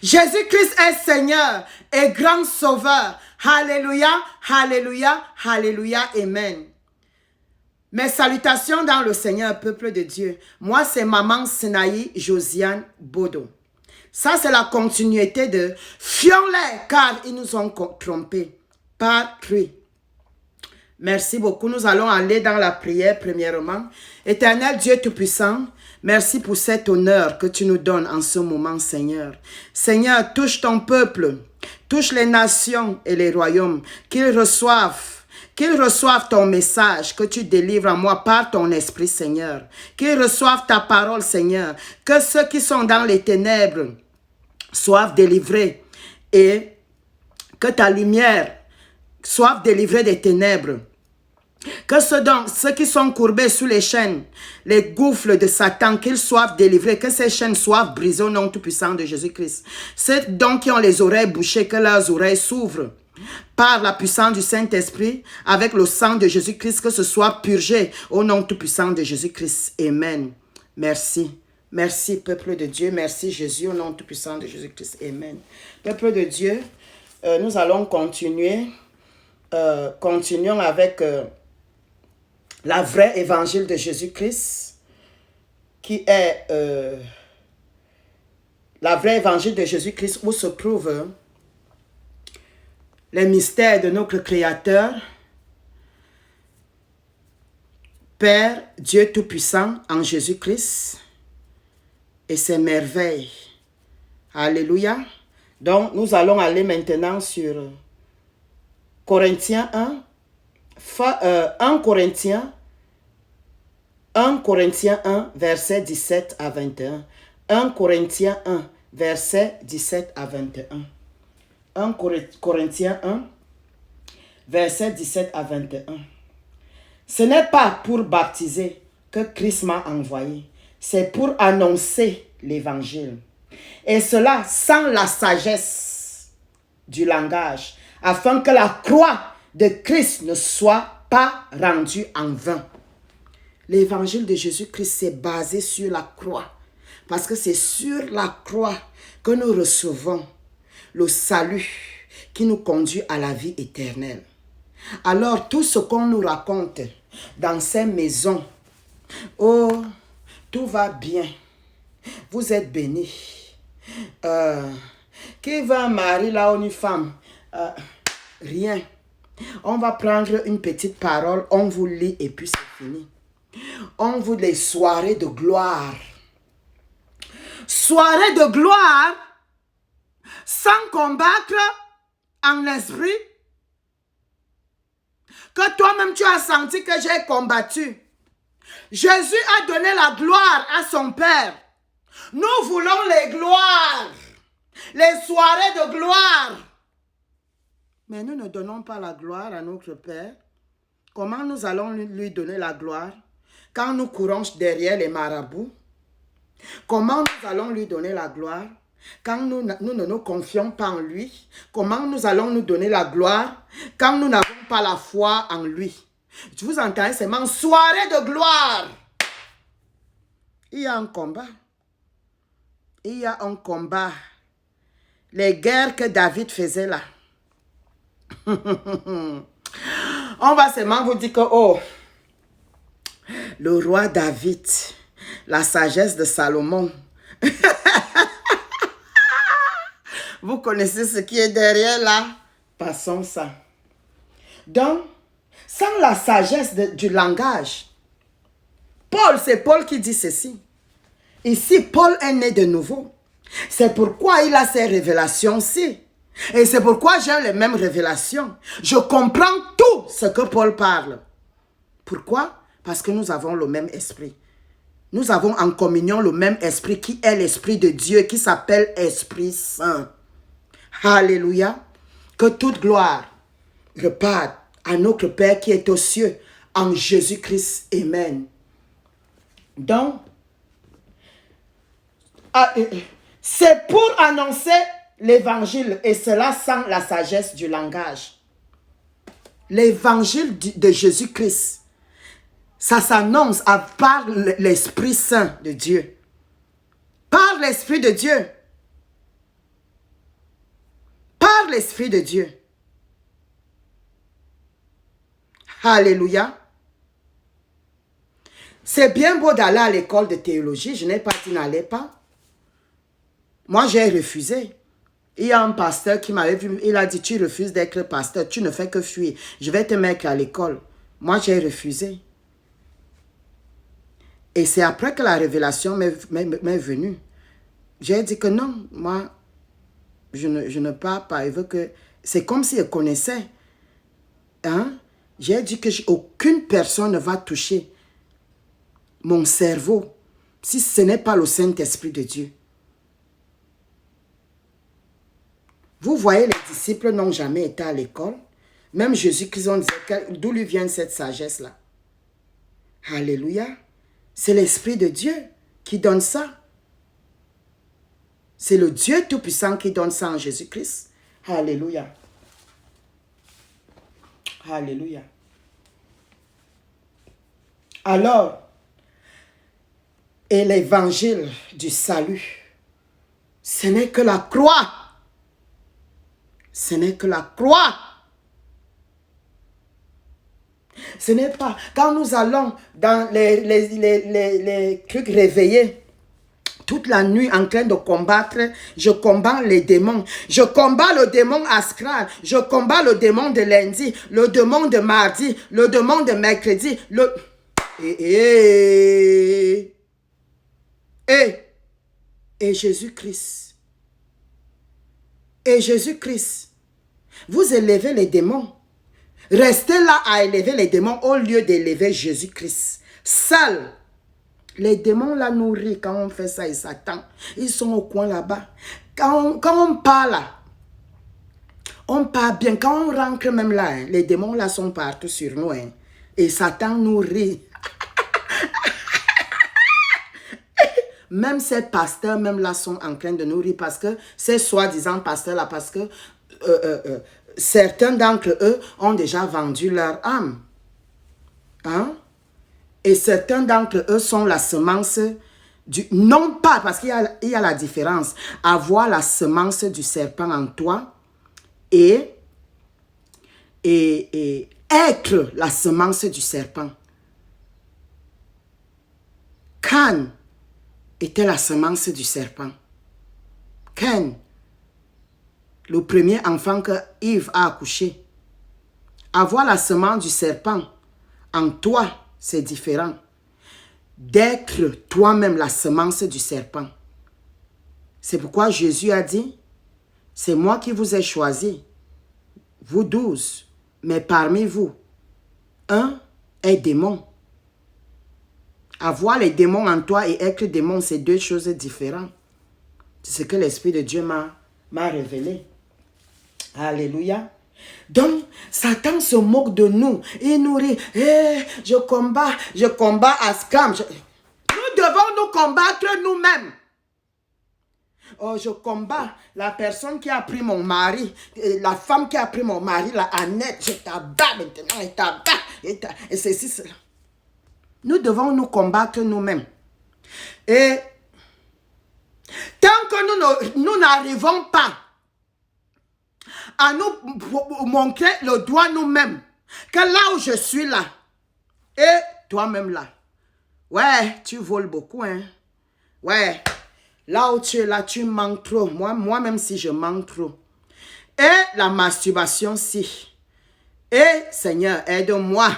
Jésus-Christ est Seigneur et grand sauveur. Alléluia, alléluia, alléluia, amen. Mes salutations dans le Seigneur, peuple de Dieu. Moi, c'est Maman Senaï Josiane Bodo. Ça, c'est la continuité de « Fions-les, car ils nous ont trompés » par Cri. Merci beaucoup. Nous allons aller dans la prière premièrement. Éternel Dieu Tout-Puissant, merci pour cet honneur que tu nous donnes en ce moment, Seigneur. Seigneur, touche ton peuple, touche les nations et les royaumes, qu'ils reçoivent ton message que tu délivres à moi par ton esprit, Seigneur. Qu'ils reçoivent ta parole, Seigneur. Que ceux qui sont dans les ténèbres soient délivrés et que ta lumière soit délivrée des ténèbres. Que ceux qui sont courbés sous les chaînes, les gouffres de Satan, qu'ils soient délivrés, que ces chaînes soient brisées au nom tout-puissant de Jésus-Christ. Ceux donc qui ont les oreilles bouchées, que leurs oreilles s'ouvrent par la puissance du Saint-Esprit, avec le sang de Jésus-Christ, que ce soit purgé au nom tout-puissant de Jésus-Christ. Amen. Merci. Merci, peuple de Dieu. Merci, Jésus, au nom tout-puissant de Jésus-Christ. Amen. Peuple de Dieu, nous allons continuer. Continuons avec la vraie évangile de Jésus-Christ, qui est la vraie évangile de Jésus-Christ où se trouvent les mystères de notre Créateur, Père, Dieu Tout-Puissant en Jésus-Christ et ses merveilles. Alléluia. Donc, nous allons aller maintenant sur Corinthiens 1 Corinthiens 1, verset 17 à 21. 1 Corinthiens 1, verset 17 à 21. 1 Corinthiens 1, verset 17 à 21. Ce n'est pas pour baptiser que Christ m'a envoyé, c'est pour annoncer l'évangile. Et cela sans la sagesse du langage, afin que la croix de Christ ne soit pas rendue en vain. L'évangile de Jésus-Christ, c'est basé sur la croix. Parce que c'est sur la croix que nous recevons le salut qui nous conduit à la vie éternelle. Alors, tout ce qu'on nous raconte dans ces maisons, oh, tout va bien, vous êtes bénis. Qui va marier là une femme? Rien. On va prendre une petite parole, on vous lit et puis c'est fini. On vous les soirées de gloire. Soirée de gloire sans combattre en esprit. Que toi-même tu as senti que j'ai combattu. Jésus a donné la gloire à son Père. Nous voulons les gloires. Les soirées de gloire. Mais nous ne donnons pas la gloire à notre Père. Comment nous allons lui donner la gloire quand nous courons derrière les marabouts? Comment nous allons lui donner la gloire quand nous ne nous confions pas en lui? Comment nous allons nous donner la gloire quand nous n'avons pas la foi en lui? Vous entendez seulement soirée de gloire. Il y a un combat. Il y a un combat. Les guerres que David faisait là. On va seulement vous dire que, oh, le roi David, la sagesse de Salomon. Vous connaissez ce qui est derrière là? Passons ça. Donc, sans la sagesse du langage, c'est Paul qui dit ceci. Ici, Paul est né de nouveau. C'est pourquoi il a ces révélations-ci. Et c'est pourquoi j'ai les mêmes révélations. Je comprends tout ce que Paul parle. Pourquoi? Parce que nous avons le même esprit. Nous avons en communion le même esprit qui est l'esprit de Dieu, qui s'appelle Esprit Saint. Alléluia. Que toute gloire reparte à notre Père qui est aux cieux, en Jésus-Christ. Amen. Donc, c'est pour annoncer l'évangile, et cela sans la sagesse du langage. L'évangile de Jésus-Christ, ça s'annonce par l'Esprit Saint de Dieu. Par l'Esprit de Dieu. l'Esprit de Dieu. Alléluia. C'est bien beau d'aller à l'école de théologie. Je n'ai pas dit n'allez pas. Moi, j'ai refusé. Il y a un pasteur qui m'avait vu. Il a dit, tu refuses d'être pasteur. Tu ne fais que fuir. Je vais te mettre à l'école. Moi, j'ai refusé. Et c'est après que la révélation m'est venue. J'ai dit que non, moi, je ne pars pas. Il veut que... C'est comme s'il connaissait. Hein? J'ai dit que aucune personne ne va toucher mon cerveau si ce n'est pas le Saint-Esprit de Dieu. Vous voyez, les disciples n'ont jamais été à l'école. Même Jésus-Christ, on disait d'où lui vient cette sagesse-là. Alléluia. C'est l'Esprit de Dieu qui donne ça. C'est le Dieu Tout-Puissant qui donne ça en Jésus-Christ. Alléluia. Alléluia. Alors, et l'évangile du salut, ce n'est que la croix. Ce n'est que la croix. Ce n'est pas... Quand nous allons dans les trucs réveillés, toute la nuit en train de combattre, je combats les démons. Je combats le démon astral. Je combats le démon de lundi, le démon de mardi, le démon de mercredi. Et Jésus-Christ. Et Jésus-Christ. Vous élevez les démons. Restez là à élever les démons au lieu d'élever Jésus-Christ. Seul. Les démons la nourrissent quand on fait ça et Satan. Ils sont au coin là-bas. Quand on parle, on parle bien. Quand on rentre même là, hein, les démons là sont partout sur nous. Hein, et Satan nourrit. Même ces pasteurs, même là, sont en train de nourrir parce que ces soi-disant pasteurs là, parce que certains d'entre eux ont déjà vendu leur âme. Hein? Et certains d'entre eux sont la semence du... Non pas, parce qu'il y a la différence. Avoir la semence du serpent en toi et être la semence du serpent. Caïn était la semence du serpent. Caïn, le premier enfant que Yves a accouché. Avoir la semence du serpent en toi, c'est différent d'être toi-même la semence du serpent. C'est pourquoi Jésus a dit, c'est moi qui vous ai choisi, vous 12, mais parmi vous, un est démon. Avoir les démons en toi et être démon, c'est deux choses différentes. C'est ce que l'Esprit de Dieu m'a révélé. Alléluia. Donc, Satan se moque de nous. Il nous dit, je combats à Scam. Nous devons nous combattre nous-mêmes. Oh, je combats la personne qui a pris mon mari, la femme qui a pris mon mari, la Annette, je t'abats maintenant, et t'abats, et ceci, cela. Nous devons nous combattre nous-mêmes. Et tant que nous n'arrivons pas à nous montrer le doigt nous-mêmes, que là où je suis là, et toi-même là, ouais, tu voles beaucoup, hein. Ouais, là où tu es là, tu manques trop. Moi-même si je manque trop. Et la masturbation, si. Et Seigneur, aide-moi.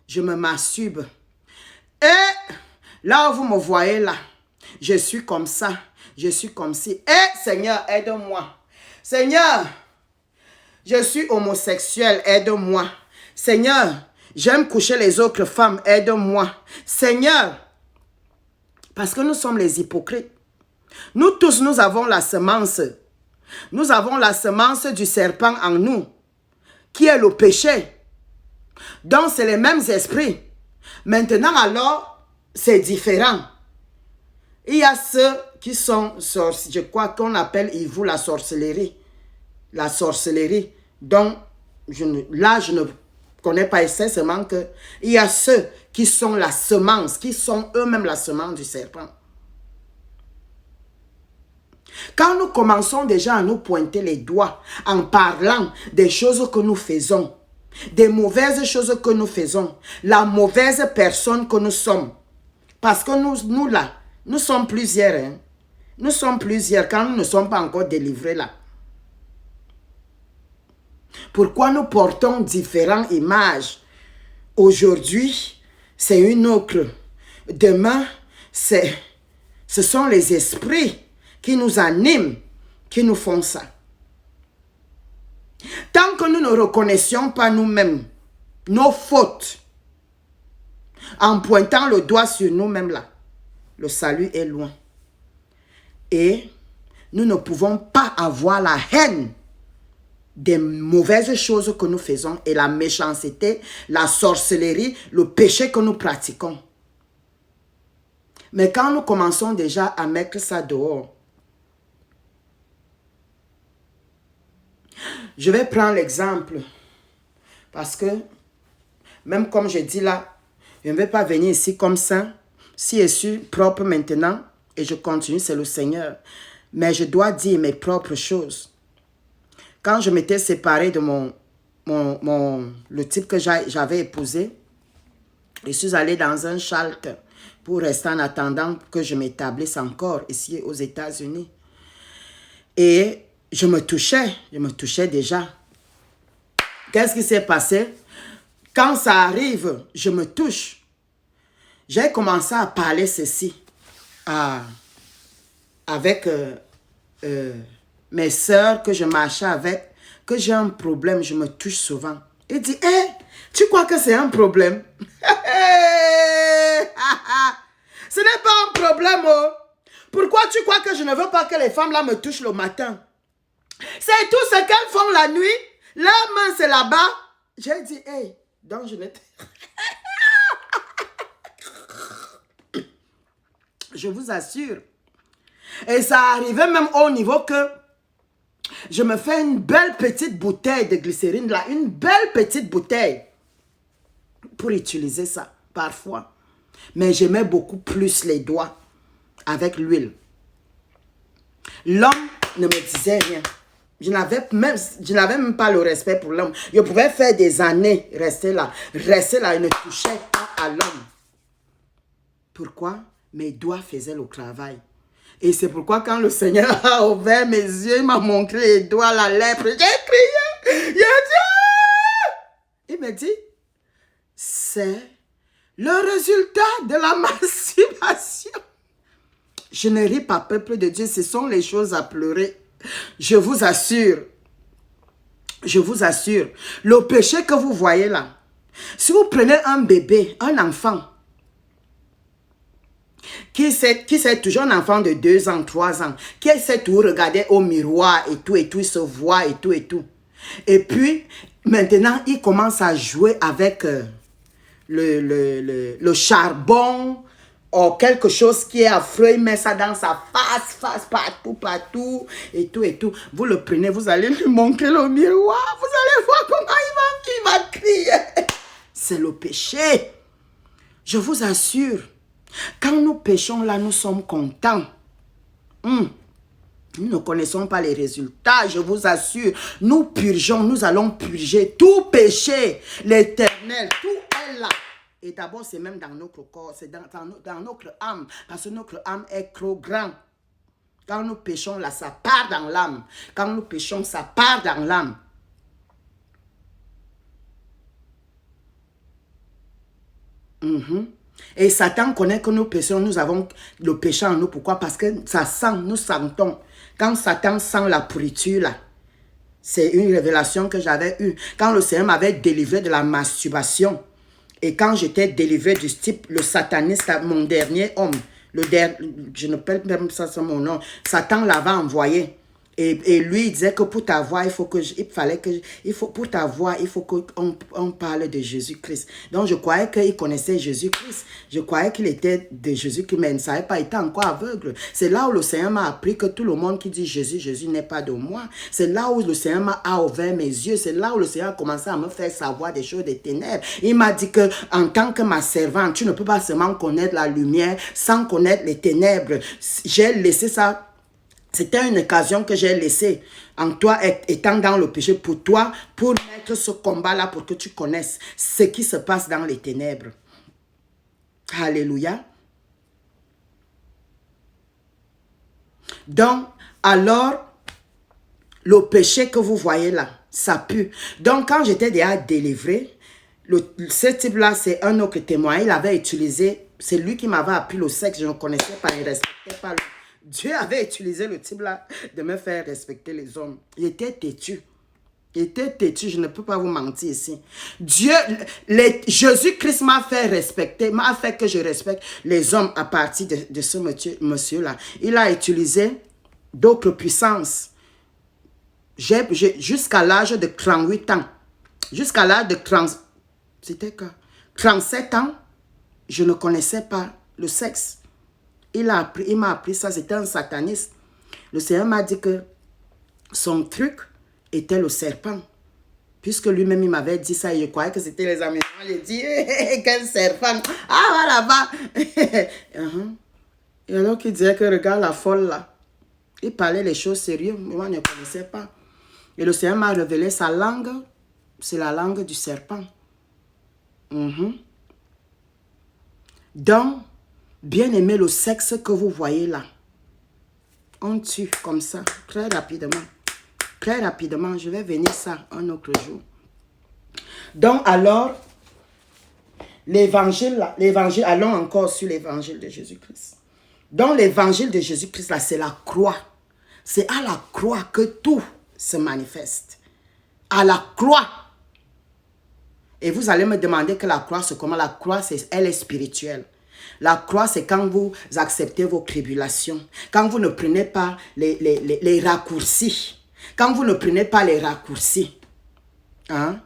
Je me masturbe. Et là où vous me voyez là, je suis comme ça. Je suis comme ci. Et Seigneur, aide-moi. Seigneur, je suis homosexuel, aide-moi. Seigneur, j'aime coucher les autres femmes, aide-moi. Seigneur, parce que nous sommes les hypocrites. Nous tous, nous avons la semence. Nous avons la semence du serpent en nous, qui est le péché. Donc, c'est les mêmes esprits. Maintenant, alors, c'est différent. Il y a ceux qui sont, je crois qu'on appelle vous la sorcellerie. La sorcellerie. Donc, là, je ne connais pas essentiellement que il y a ceux qui sont la semence, qui sont eux-mêmes la semence du serpent. Quand nous commençons déjà à nous pointer les doigts en parlant des choses que nous faisons, des mauvaises choses que nous faisons, la mauvaise personne que nous sommes, parce que nous là, nous sommes plusieurs, hein? Nous sommes plusieurs quand nous ne sommes pas encore délivrés là. Pourquoi nous portons différentes images? Aujourd'hui, c'est une autre. Demain, ce sont les esprits qui nous animent, qui nous font ça. Tant que nous ne reconnaissions pas nous-mêmes nos fautes, en pointant le doigt sur nous-mêmes là, le salut est loin. Et nous ne pouvons pas avoir la haine des mauvaises choses que nous faisons et la méchanceté, la sorcellerie, le péché que nous pratiquons. Mais quand nous commençons déjà à mettre ça dehors, je vais prendre l'exemple parce que même comme je dis là, je ne vais pas venir ici comme ça, si je suis propre maintenant et je continue, c'est le Seigneur. Mais je dois dire mes propres choses. Quand je m'étais séparée de le type que j'avais épousé, je suis allée dans un shelter pour rester en attendant que je m'établisse encore ici aux États-Unis. Et je me touchais déjà. Qu'est-ce qui s'est passé? Quand ça arrive, je me touche. J'ai commencé à parler ceci avec mes sœurs que je marchais avec, que j'ai un problème, je me touche souvent. Il dit, hé, tu crois que c'est un problème? Ce n'est pas un problème, oh. Pourquoi tu crois que je ne veux pas que les femmes là me touchent le matin? C'est tout ce qu'elles font la nuit. Leur main, c'est là-bas. J'ai dit, hé, donc je n'étais... Je vous assure. Et ça arrivait même au niveau que je me fais une belle petite bouteille de glycérine là, une belle petite bouteille pour utiliser ça parfois. Mais j'aimais beaucoup plus les doigts avec l'huile. L'homme ne me disait rien. Je n'avais même pas le respect pour l'homme. Je pouvais faire des années rester là, et ne touchais pas à l'homme. Pourquoi? Mes doigts faisaient le travail. Et c'est pourquoi quand le Seigneur a ouvert mes yeux, il m'a montré les doigts, la lèpre, j'ai crié, j'ai dit, il me dit, c'est le résultat de la masturbation. Je ne ris pas, peuple de Dieu, ce sont les choses à pleurer. Je vous assure, le péché que vous voyez là, si vous prenez un bébé, un enfant, qui sait toujours, un enfant de 2 ans, 3 ans, qui sait tout regarder au miroir et tout, il se voit et tout. Et puis, maintenant, il commence à jouer avec le charbon, ou quelque chose qui est affreux, il met ça dans sa face, partout, et tout. Vous le prenez, vous allez lui montrer le miroir, vous allez voir comment il va crier. C'est le péché. Je vous assure, quand nous péchons là, nous sommes contents. Nous ne connaissons pas les résultats, je vous assure. Nous purgeons, nous allons purger tout péché. L'Éternel, tout est là. Et d'abord, c'est même dans notre corps, c'est dans notre âme. Parce que notre âme est trop grande. Quand nous péchons là, ça part dans l'âme. Quand nous péchons, ça part dans l'âme. Et Satan connaît que nous péchons, nous avons le péché en nous. Pourquoi? Parce que ça sent, nous sentons. Quand Satan sent la pourriture là, c'est une révélation que j'avais eue. Quand le Seigneur m'avait délivré de la masturbation, et quand j'étais délivré du type, le sataniste, mon dernier homme, je ne peux même ça c'est mon nom, Satan l'avait envoyé. Et lui, il disait que pour ta voix, pour ta voix, il faut qu'on parle de Jésus-Christ. Donc, je croyais qu'il connaissait Jésus-Christ. Je croyais qu'il était de Jésus-Christ, mais il ne savait pas, il était encore aveugle. C'est là où le Seigneur m'a appris que tout le monde qui dit Jésus, Jésus n'est pas de moi. C'est là où le Seigneur m'a ouvert mes yeux. C'est là où le Seigneur a commencé à me faire savoir des choses des ténèbres. Il m'a dit que en tant que ma servante, tu ne peux pas seulement connaître la lumière sans connaître les ténèbres. J'ai laissé ça C'était une occasion que j'ai laissée en toi étant dans le péché pour toi, pour mettre ce combat-là pour que tu connaisses ce qui se passe dans les ténèbres. Alléluia. Donc, alors, le péché que vous voyez là, ça pue. Donc, quand j'étais déjà délivré, ce type-là, c'est un autre témoin. Il avait utilisé, c'est lui qui m'avait appris le sexe, je ne connaissais pas, il ne respectait pas. Dieu avait utilisé le type-là de me faire respecter les hommes. Il était têtu. Il était têtu, je ne peux pas vous mentir ici. Dieu, Jésus-Christ m'a fait respecter, m'a fait que je respecte les hommes à partir de ce monsieur-là. Il a utilisé d'autres puissances. Jusqu'à l'âge de 38 ans, jusqu'à l'âge de 37 ans, je ne connaissais pas le sexe. Il m'a appris ça, c'était un sataniste. Le Seigneur m'a dit que son truc était le serpent. Puisque lui-même, il m'avait dit ça, et je croyais que c'était les amis. J'ai dit, quel serpent. Ah, voilà, Et alors qu'il disait que regarde la folle là. Il parlait les choses sérieuses, mais moi, je ne connaissais pas. Et le Seigneur m'a révélé sa langue, c'est la langue du serpent. Donc, bien aimé, le sexe que vous voyez là, on tue comme ça, très rapidement. Très rapidement, je vais venir ça un autre jour. Donc, alors, l'évangile, allons encore sur l'évangile de Jésus-Christ. Donc, l'évangile de Jésus-Christ, là, c'est la croix. C'est à la croix que tout se manifeste. À la croix. Et vous allez me demander que la croix, c'est comment? La croix, elle est spirituelle. La croix, c'est quand vous acceptez vos tribulations. Quand vous ne prenez pas les raccourcis. Quand vous ne prenez pas les raccourcis. Hein?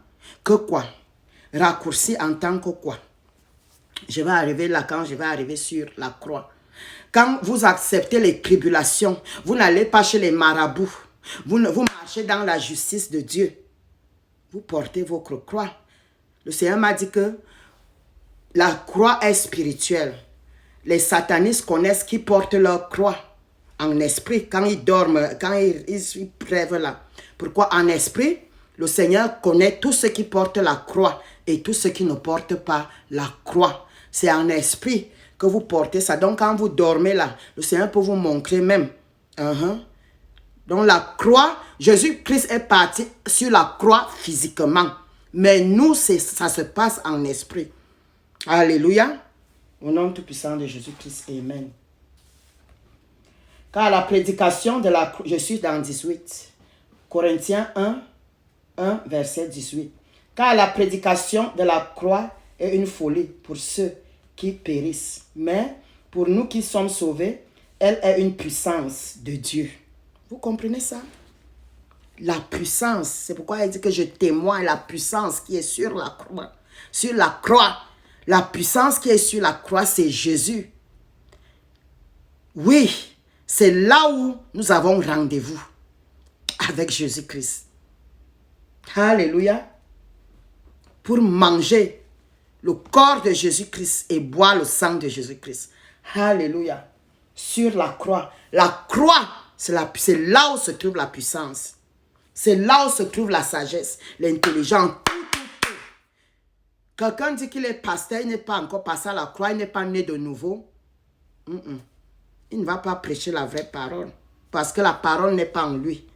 Que quoi? Raccourcis en tant que quoi? Je vais arriver là quand je vais arriver sur la croix. Quand vous acceptez les tribulations, vous n'allez pas chez les marabouts. Vous marchez dans la justice de Dieu. Vous portez votre croix. Le Seigneur m'a dit que la croix est spirituelle. Les satanistes connaissent qui portent leur croix en esprit quand ils dorment, quand ils rêvent là. Pourquoi en esprit? Le Seigneur connaît tous ceux qui portent la croix et tous ceux qui ne portent pas la croix. C'est en esprit que vous portez ça. Donc quand vous dormez là, le Seigneur peut vous montrer même. Donc la croix, Jésus-Christ est parti sur la croix physiquement. Mais nous, ça se passe en esprit. Alléluia. Au nom tout-puissant de Jésus-Christ. Amen. Car la prédication de la croix, je suis dans 18. Corinthiens 1, verset 18. Car la prédication de la croix est une folie pour ceux qui périssent. Mais pour nous qui sommes sauvés, elle est une puissance de Dieu. Vous comprenez ça? La puissance, c'est pourquoi il dit que je témoigne la puissance qui est sur la croix. Sur la croix. La puissance qui est sur la croix, c'est Jésus. Oui, c'est là où nous avons rendez-vous avec Jésus-Christ. Alléluia. Pour manger le corps de Jésus-Christ et boire le sang de Jésus-Christ. Alléluia. Sur la croix. La croix, c'est là où se trouve la puissance. C'est là où se trouve la sagesse, l'intelligence. Quelqu'un dit qu'il est pasteur, il n'est pas encore passé à la croix, il n'est pas né de nouveau. Il ne va pas prêcher la vraie parole. Parce que la parole n'est pas en lui.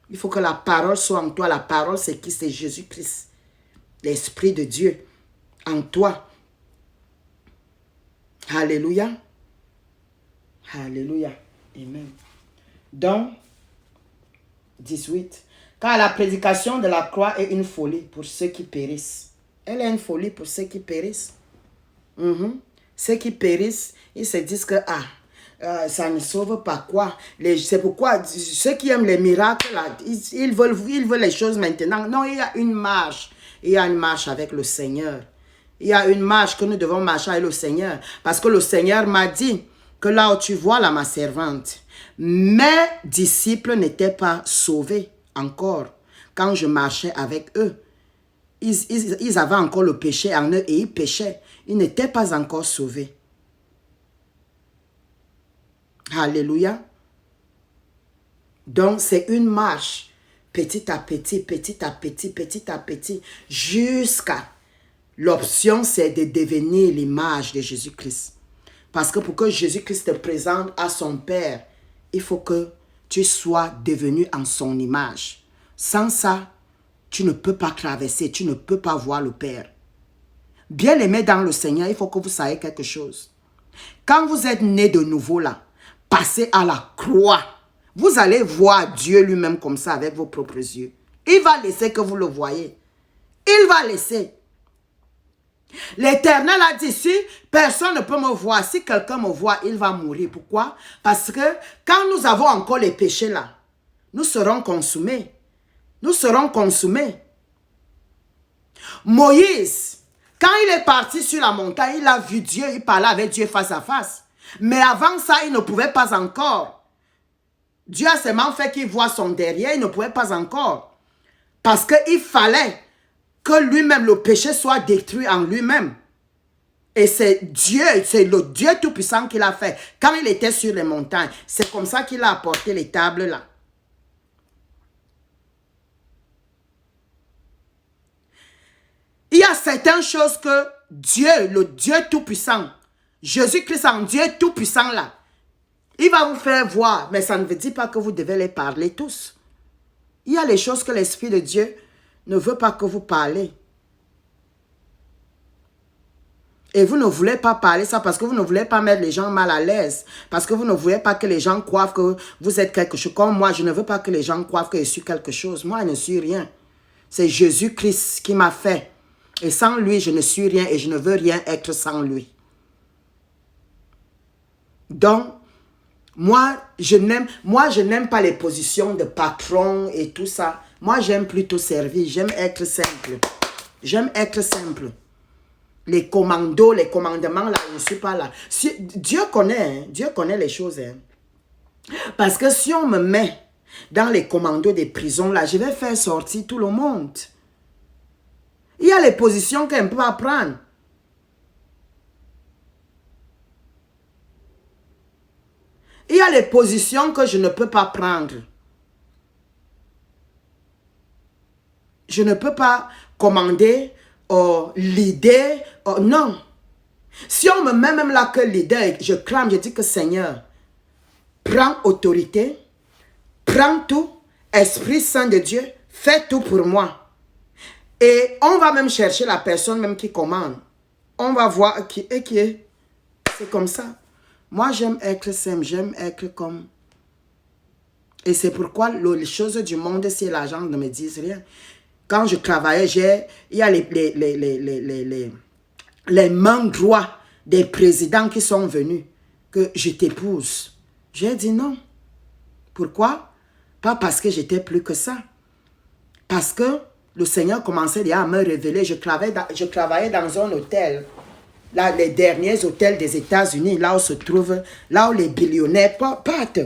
Il faut que la parole soit en toi. La parole, c'est qui? C'est Jésus-Christ. L'Esprit de Dieu en toi. Alléluia. Alléluia. Amen. Donc, 18. Car la prédication de la croix est une folie pour ceux qui périssent. Elle est une folie pour ceux qui périssent. Ceux qui périssent, ils se disent que ça ne sauve pas quoi. C'est pourquoi ceux qui aiment les miracles, là, ils veulent les choses maintenant. Non, il y a une marche. Il y a une marche avec le Seigneur. Il y a une marche que nous devons marcher avec le Seigneur. Parce que le Seigneur m'a dit que là où tu vois là ma servante, mes disciples n'étaient pas sauvés encore quand je marchais avec eux. Ils avaient encore le péché en eux et ils péchaient. Ils n'étaient pas encore sauvés. Alléluia. Donc, c'est une marche, petit à petit, petit à petit, petit à petit, jusqu'à l'option, c'est de devenir l'image de Jésus-Christ. Parce que pour que Jésus-Christ te présente à son Père, il faut que tu sois devenu en son image. Sans ça, tu ne peux pas traverser, tu ne peux pas voir le Père. Bien-aimé dans le Seigneur, il faut que vous sachiez quelque chose. Quand vous êtes né de nouveau là, passez à la croix. Vous allez voir Dieu lui-même comme ça avec vos propres yeux. Il va laisser que vous le voyez. Il va laisser. L'Éternel a dit, si personne ne peut me voir, si quelqu'un me voit, il va mourir. Pourquoi? Parce que quand nous avons encore les péchés là, nous serons consumés. Nous serons consumés. Moïse, quand il est parti sur la montagne, il a vu Dieu, il parlait avec Dieu face à face. Mais avant ça, il ne pouvait pas encore. Dieu a seulement fait qu'il voit son derrière, il ne pouvait pas encore. Parce qu'il fallait que lui-même, le péché soit détruit en lui-même. Et c'est Dieu, c'est le Dieu Tout-Puissant qui l'a fait. Quand il était sur les montagnes, c'est comme ça qu'il a apporté les tables là. Il y a certaines choses que Dieu, le Dieu Tout-Puissant, Jésus-Christ en Dieu Tout-Puissant là, il va vous faire voir, mais ça ne veut dire pas que vous devez les parler tous. Il y a les choses que l'Esprit de Dieu ne veut pas que vous parlez. Et vous ne voulez pas parler ça parce que vous ne voulez pas mettre les gens mal à l'aise. Parce que vous ne voulez pas que les gens croient que vous êtes quelque chose. Comme moi, je ne veux pas que les gens croient que je suis quelque chose. Moi, je ne suis rien. C'est Jésus-Christ qui m'a fait. Et sans lui, je ne suis rien et je ne veux rien être sans lui. Donc, moi, je n'aime pas les positions de patron et tout ça. Moi, j'aime plutôt servir. J'aime être simple. J'aime être simple. Les commandos, les commandements, là, je ne suis pas là. Dieu connaît, hein, Dieu connaît les choses. Hein. Parce que si on me met dans les commandos des prisons, là, je vais faire sortir tout le monde. Il y a les positions qu'on ne peut pas prendre. Il y a les positions que je ne peux pas prendre. Je ne peux pas commander, l'idée, non. Si on me met même là que l'idée, je clame, je dis que Seigneur, prends autorité, prends tout, Esprit Saint de Dieu, fais tout pour moi. Et on va même chercher la personne même qui commande. On va voir qui est. C'est comme ça. Moi, j'aime être simple, j'aime être comme... Et c'est pourquoi les choses du monde, si l'argent ne me disent rien. Quand je travaillais, il y a les mains droits des présidents qui sont venus, que je t'épouse. J'ai dit non. Pourquoi? Pas parce que j'étais plus que ça. Parce que le Seigneur commençait déjà à me révéler. Je travaillais dans un hôtel. Là, les derniers hôtels des États-Unis, là où se trouvent, là où les billionnaires partent.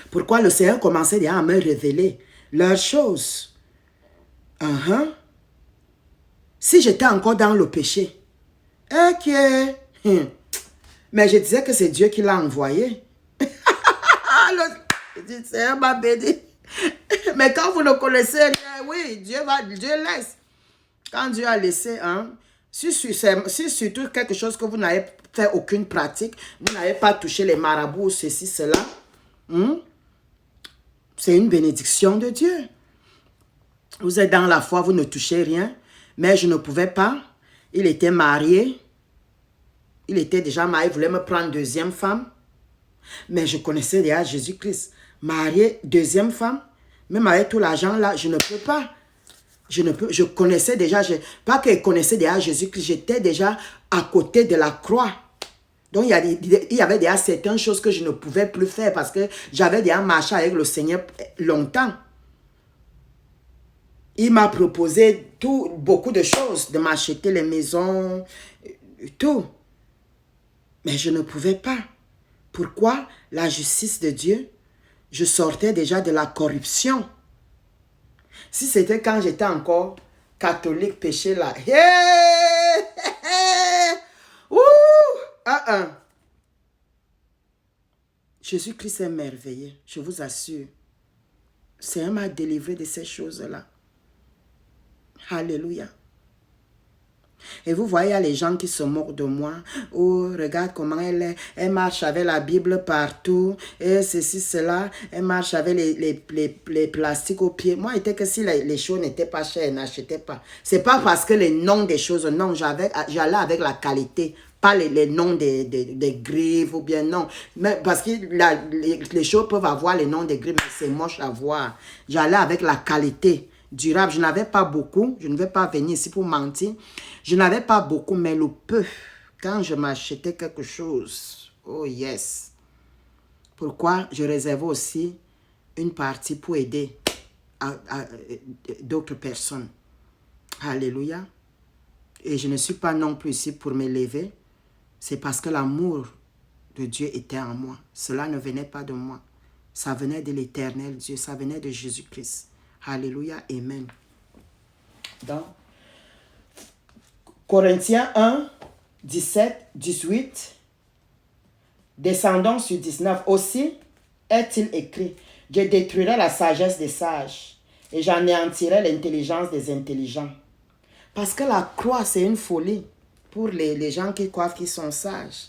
Pourquoi le Seigneur commençait déjà à me révéler leurs choses? Si j'étais encore dans le péché, ok. Mais je disais que c'est Dieu qui l'a envoyé. Je dis, Seigneur m'a béni. Mais quand vous ne connaissez rien, oui, Dieu laisse. Quand Dieu a laissé, si surtout quelque chose que vous n'avez fait aucune pratique, vous n'avez pas touché les marabouts, ceci, cela, c'est une bénédiction de Dieu. Vous êtes dans la foi, vous ne touchez rien, mais je ne pouvais pas. Il était marié. Il était déjà marié, il voulait me prendre deuxième femme. Mais je connaissais déjà Jésus-Christ. Marié, deuxième femme, même avec tout l'argent là, je ne peux pas. Je connaissais déjà, pas que je connaissais déjà Jésus-Christ, j'étais déjà à côté de la croix. Donc, il y avait déjà certaines choses que je ne pouvais plus faire parce que j'avais déjà marché avec le Seigneur longtemps. Il m'a proposé beaucoup de choses, de m'acheter les maisons, tout. Mais je ne pouvais pas. Pourquoi? La justice de Dieu. Je sortais déjà de la corruption. Si c'était quand j'étais encore catholique, péché là. Jésus-Christ est merveilleux, je vous assure. Le Seigneur m'a délivré de ces choses-là. Alléluia. Et vous voyez, il y a les gens qui se moquent de moi. Oh, regarde comment elle est. Elle marche avec la Bible partout. Et ceci, cela. Elle marche avec les plastiques aux pieds. Moi, il était que si les choses n'étaient pas chères, elle n'achetait pas. Ce n'est pas parce que les noms des choses, non, j'allais avec la qualité. Pas les noms des griffes ou bien non. Mais parce que les choses peuvent avoir les noms des griffes, mais c'est moche à voir. J'allais avec la qualité durable. Je n'avais pas beaucoup. Je ne vais pas venir ici pour mentir. Je n'avais pas beaucoup, mais le peu, quand je m'achetais quelque chose, oh yes. Pourquoi je réservais aussi une partie pour aider d'autres personnes. Alléluia. Et je ne suis pas non plus ici pour m'élever. C'est parce que l'amour de Dieu était en moi. Cela ne venait pas de moi. Ça venait de l'Éternel Dieu. Ça venait de Jésus-Christ. Alléluia. Amen. Donc, Corinthiens 1, 17, 18. Descendons sur 19. Aussi est-il écrit, je détruirai la sagesse des sages et j'anéantirai l'intelligence des intelligents. Parce que la croix, c'est une folie pour les gens qui croient qu'ils sont sages.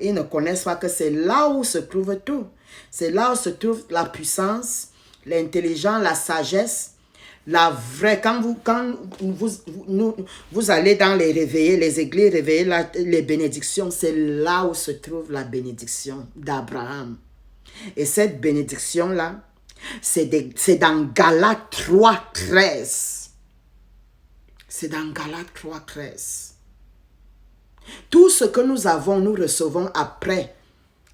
Ils ne connaissent pas que c'est là où se trouve tout. C'est là où se trouve la puissance, l'intelligence, la sagesse, la vraie. Quand vous allez dans les réveillés, les églises réveillées, les bénédictions, c'est là où se trouve la bénédiction d'Abraham. Et cette bénédiction-là, c'est dans Galates 3, 13. C'est dans Galates 3, 13. Tout ce que nous avons, nous recevons après,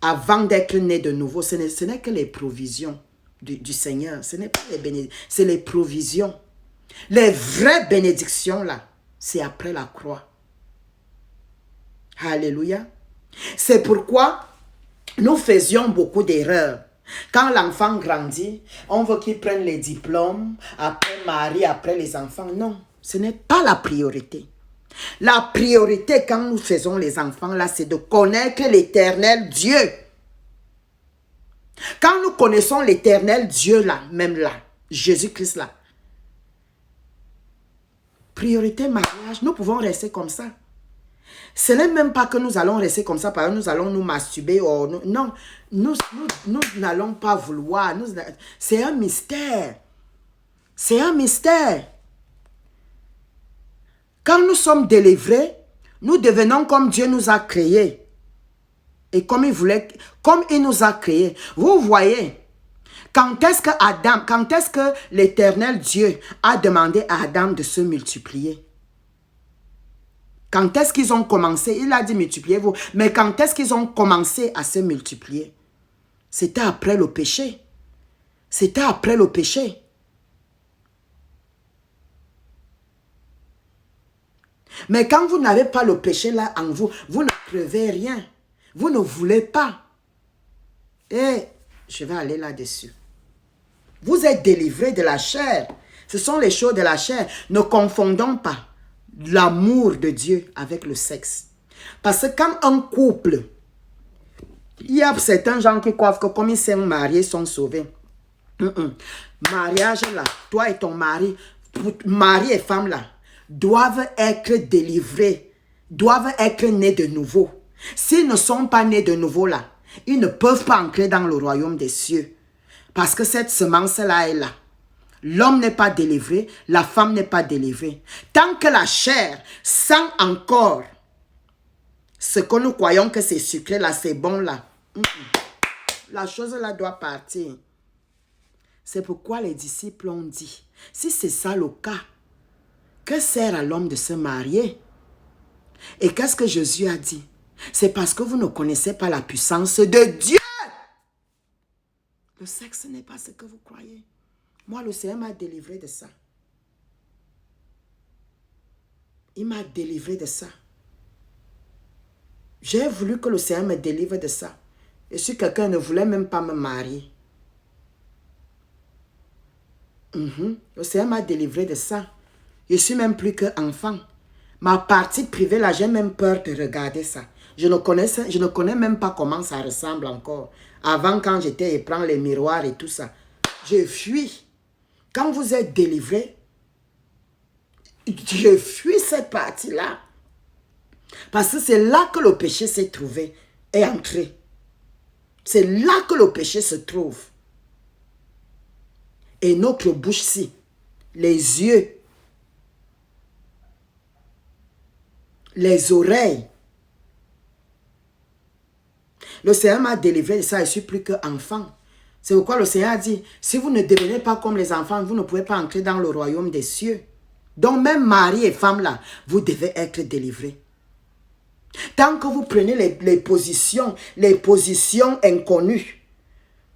avant d'être nés de nouveau. Ce n'est que les provisions du Seigneur. Ce n'est pas les bénédictions, c'est les provisions. Les vraies bénédictions, là, c'est après la croix. Alléluia. C'est pourquoi nous faisions beaucoup d'erreurs. Quand l'enfant grandit, on veut qu'il prenne les diplômes, après mari, après les enfants. Non, ce n'est pas la priorité. La priorité quand nous faisons les enfants là, c'est de connaître l'Éternel Dieu. Quand nous connaissons l'Éternel Dieu là, même là, Jésus-Christ là, priorité mariage, nous pouvons rester comme ça. Ce n'est même pas que nous allons rester comme ça, par exemple, nous allons nous masturber. Non, nous n'allons pas vouloir. C'est un mystère. C'est un mystère. Quand nous sommes délivrés, nous devenons comme Dieu nous a créés. Et comme il nous a créés. Vous voyez, quand est-ce que l'Éternel Dieu a demandé à Adam de se multiplier? Quand est-ce qu'ils ont commencé? Il a dit multipliez-vous. Mais quand est-ce qu'ils ont commencé à se multiplier? C'était après le péché. C'était après le péché. Mais quand vous n'avez pas le péché là en vous, vous ne crevez rien. Vous ne voulez pas. Et je vais aller là-dessus. Vous êtes délivrés de la chair. Ce sont les choses de la chair. Ne confondons pas l'amour de Dieu avec le sexe. Parce que quand un couple, il y a certains gens qui croient que comme ils sont mariés, ils sont sauvés. Mariage là, toi et ton mari, mari et femme là, doivent être délivrés, doivent être nés de nouveau. S'ils ne sont pas nés de nouveau là, ils ne peuvent pas entrer dans le royaume des cieux. Parce que cette semence-là est là. L'homme n'est pas délivré, la femme n'est pas délivrée. Tant que la chair sent encore ce que nous croyons que c'est sucré là, c'est bon là. La chose là doit partir. C'est pourquoi les disciples ont dit, si c'est ça le cas, que sert à l'homme de se marier? Et qu'est-ce que Jésus a dit? C'est parce que vous ne connaissez pas la puissance de Dieu. Le sexe n'est pas ce que vous croyez. Moi, le Seigneur m'a délivré de ça. Il m'a délivré de ça. J'ai voulu que le Seigneur me délivre de ça. Et si quelqu'un ne voulait même pas me marier. Le Seigneur m'a délivré de ça. Je suis même plus qu'enfant. Ma partie privée, là, j'ai même peur de regarder ça. je ne connais même pas comment ça ressemble encore. Avant, quand j'étais et prends les miroirs et tout ça, je fuis. Quand vous êtes délivré, je fuis cette partie-là. Parce que c'est là que le péché s'est trouvé, est entré. C'est là que le péché se trouve. Et notre bouche-ci, les yeux, les oreilles. Le Seigneur m'a délivré de ça, je suis plus qu'enfant. C'est pourquoi le Seigneur a dit, si vous ne devenez pas comme les enfants, vous ne pouvez pas entrer dans le royaume des cieux. Donc même mari et femme là, vous devez être délivrés. Tant que vous prenez les positions inconnues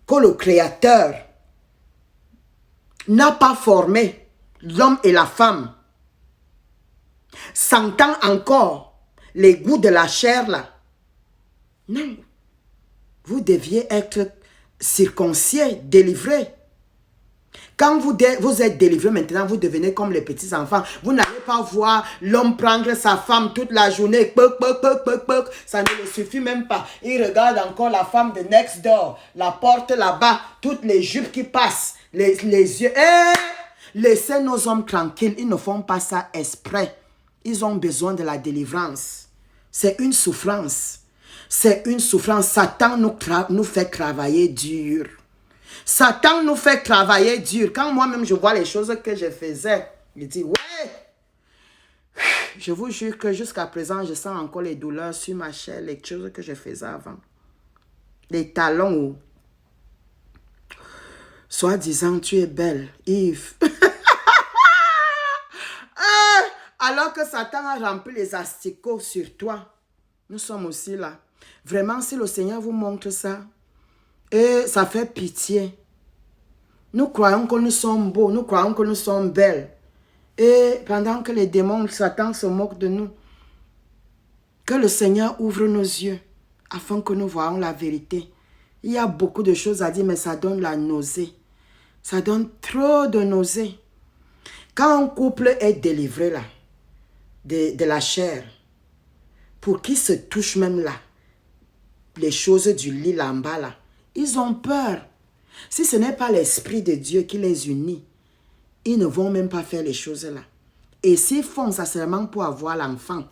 que le Créateur n'a pas formé l'homme et la femme, sentant encore les goûts de la chair là, non, vous deviez être circoncis, délivrés. Quand vous êtes délivré maintenant, vous devenez comme les petits enfants. Vous n'allez pas voir l'homme prendre sa femme toute la journée. Ça ne le suffit même pas. Il regarde encore la femme de next door, la porte là-bas, toutes les jupes qui passent, les yeux. Laissez nos hommes tranquilles. Ils ne font pas ça exprès. Ils ont besoin de la délivrance. C'est une souffrance. C'est une souffrance. Satan nous fait travailler dur. Satan nous fait travailler dur. Quand moi-même je vois les choses que je faisais, je dis, ouais. Je vous jure que jusqu'à présent, je sens encore les douleurs sur ma chair, les choses que je faisais avant. Les talons où, soi-disant, tu es belle, Yves. Alors que Satan a rempli les asticots sur toi. Nous sommes aussi là. Vraiment, si le Seigneur vous montre ça, et ça fait pitié. Nous croyons que nous sommes beaux, nous croyons que nous sommes belles. Et pendant que les démons, Satan se moquent de nous, que le Seigneur ouvre nos yeux afin que nous voyons la vérité. Il y a beaucoup de choses à dire, mais ça donne la nausée. Ça donne trop de nausée. Quand un couple est délivré là, de la chair, pour qu'ils se touchent même là, les choses du lit là en bas là, ils ont peur. Si ce n'est pas l'Esprit de Dieu qui les unit, ils ne vont même pas faire les choses là. Et s'ils font ça seulement pour avoir l'enfant,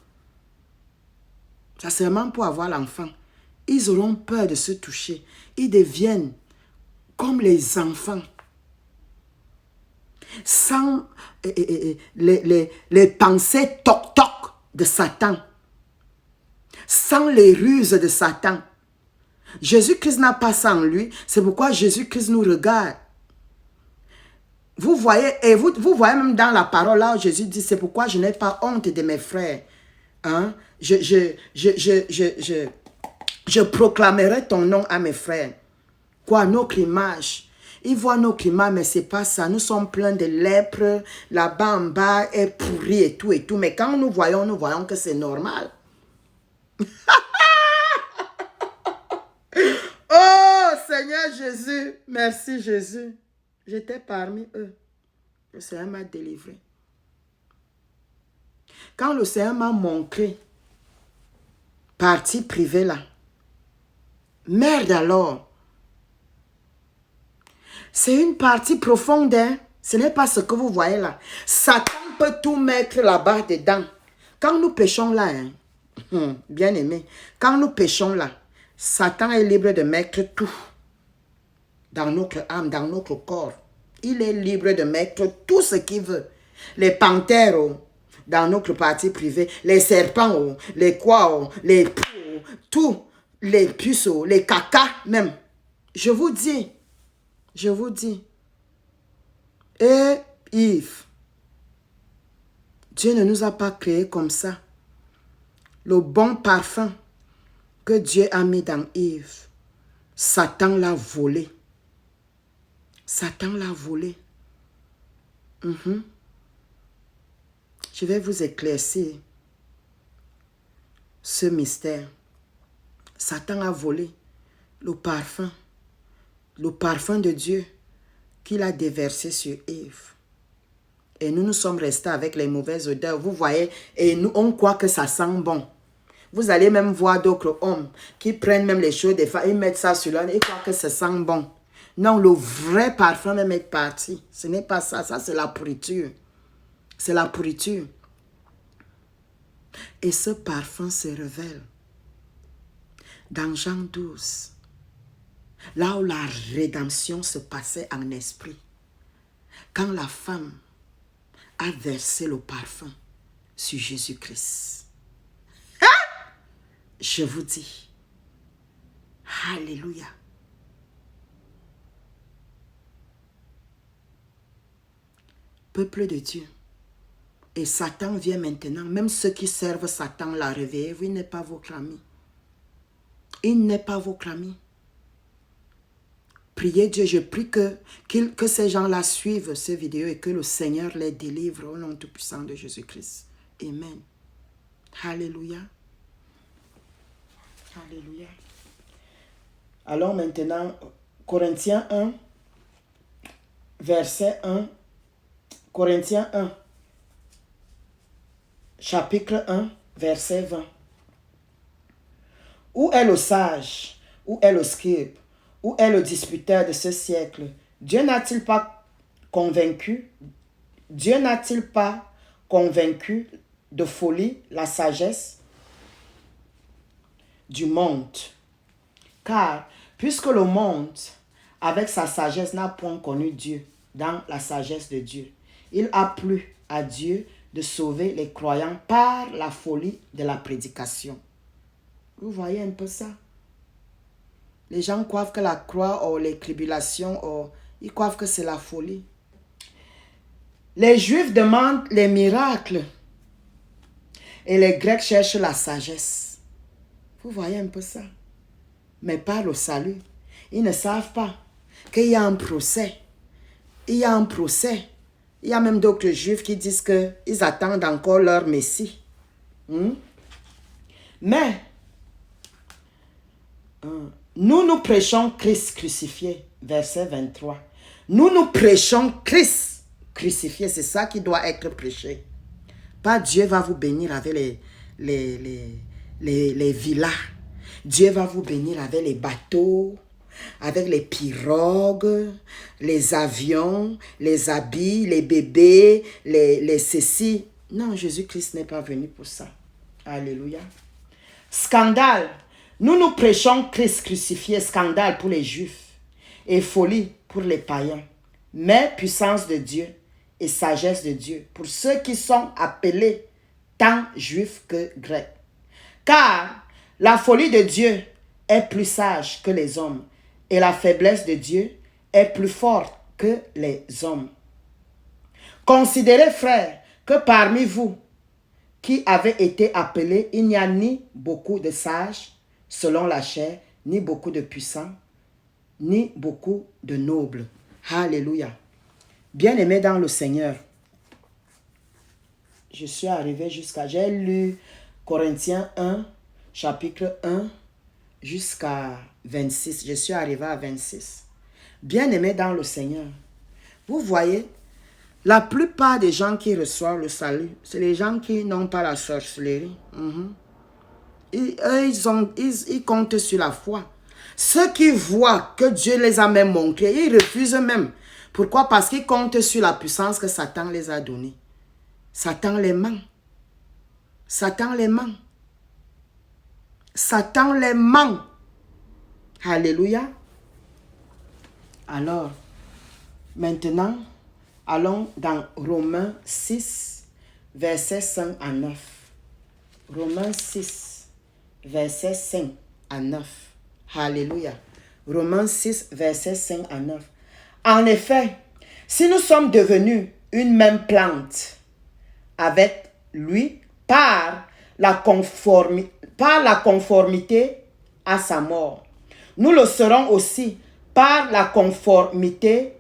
ça seulement pour avoir l'enfant, ils auront peur de se toucher. Ils deviennent comme les enfants. Sans les pensées toc-toc de Satan. Sans les ruses de Satan. Jésus-Christ n'a pas ça en lui. C'est pourquoi Jésus-Christ nous regarde. Vous voyez, et vous voyez même dans la parole là, Jésus dit, c'est pourquoi je n'ai pas honte de mes frères. Hein? Je proclamerai ton nom à mes frères. Quoi, notre image. Ils voient notre image, mais c'est pas ça. Nous sommes pleins de lèpre. Là-bas en bas est pourri et tout et tout. Mais quand nous voyons que c'est normal. Oh Seigneur Jésus, merci Jésus. J'étais parmi eux. Le Seigneur m'a délivré. Quand le Seigneur m'a montré, partie privée là, merde alors. C'est une partie profonde, hein? Ce n'est pas ce que vous voyez là. Satan peut tout mettre là-bas dedans. Quand nous péchons là, hein, bien aimé, quand nous péchons là, Satan est libre de mettre tout dans notre âme, dans notre corps. Il est libre de mettre tout ce qu'il veut. Les panthères dans notre partie privée, les serpents, les quoi, les poux, tout, les puces, les cacas même. Je vous dis. Et Yves, Dieu ne nous a pas créés comme ça. Le bon parfum que Dieu a mis dans Yves, Satan l'a volé. Satan l'a volé. Je vais vous éclaircir ce mystère. Satan a volé le parfum de Dieu qu'il a déversé sur Ève. Et nous sommes restés avec les mauvaises odeurs. Vous voyez, et nous, on croit que ça sent bon. Vous allez même voir d'autres hommes qui prennent même les choses des femmes, ils mettent ça sur l'âne et croient que ça sent bon. Non, le vrai parfum même est parti. Ce n'est pas ça, ça c'est la pourriture. C'est la pourriture. Et ce parfum se révèle dans Jean 12, là où la rédemption se passait en esprit. Quand la femme a versé le parfum sur Jésus-Christ. Hein? Je vous dis, alléluia. Peuple de Dieu. Et Satan vient maintenant, même ceux qui servent Satan l'a réveillé, il n'est pas votre ami. Il n'est pas votre ami. Priez Dieu, je prie que ces gens-là suivent ces vidéos et que le Seigneur les délivre au nom tout-puissant de Jésus-Christ. Amen. Alléluia. Alléluia. Alors maintenant, Corinthiens 1, verset 1. Corinthiens 1, chapitre 1, verset 20. Où est le sage? Où est le scribe? Où est le disputeur de ce siècle? Dieu n'a-t-il pas convaincu? Dieu n'a-t-il pas convaincu de folie la sagesse du monde? Car, puisque le monde, avec sa sagesse, n'a point connu Dieu dans la sagesse de Dieu, il a plu à Dieu de sauver les croyants par la folie de la prédication. Vous voyez un peu ça? Les gens croient que la croix ou les tribulations, ils croient que c'est la folie. Les Juifs demandent les miracles et les Grecs cherchent la sagesse. Vous voyez un peu ça? Mais pas le salut. Ils ne savent pas qu'il y a un procès. Il y a un procès. Il y a même d'autres Juifs qui disent qu'ils attendent encore leur Messie. Mais, nous prêchons Christ crucifié, verset 23. Nous prêchons Christ crucifié, c'est ça qui doit être prêché. Pas Dieu va vous bénir avec les villas. Dieu va vous bénir avec les bateaux, avec les pirogues, les avions, les habits, les bébés, les ceci. Non, Jésus-Christ n'est pas venu pour ça. Alléluia. Scandale. Nous prêchons Christ crucifié, scandale pour les Juifs et folie pour les païens, mais puissance de Dieu et sagesse de Dieu pour ceux qui sont appelés tant Juifs que Grecs. Car la folie de Dieu est plus sage que les hommes et la faiblesse de Dieu est plus forte que les hommes. Considérez, frères, que parmi vous qui avez été appelés, il n'y a ni beaucoup de sages selon la chair, ni beaucoup de puissants, ni beaucoup de nobles. Alléluia. Bien-aimés dans le Seigneur, je suis arrivé jusqu'à... J'ai lu Corinthiens 1, chapitre 1, jusqu'à 26. Je suis arrivé à 26. Bien-aimés dans le Seigneur, vous voyez, la plupart des gens qui reçoivent le salut, c'est les gens qui n'ont pas la sorcellerie. Ils comptent sur la foi. Ceux qui voient que Dieu les a même montrés, ils refusent même. Pourquoi? Parce qu'ils comptent sur la puissance que Satan les a donnée. Satan les ment. Satan les ment. Satan les ment. Alléluia. Alors, maintenant, allons dans Romains 6, versets 5 à 9. Romains 6, versets 5 à 9. Alléluia. Romains 6, versets 5 à 9. En effet, si nous sommes devenus une même plante avec lui par la conformité à sa mort, nous le serons aussi par la conformité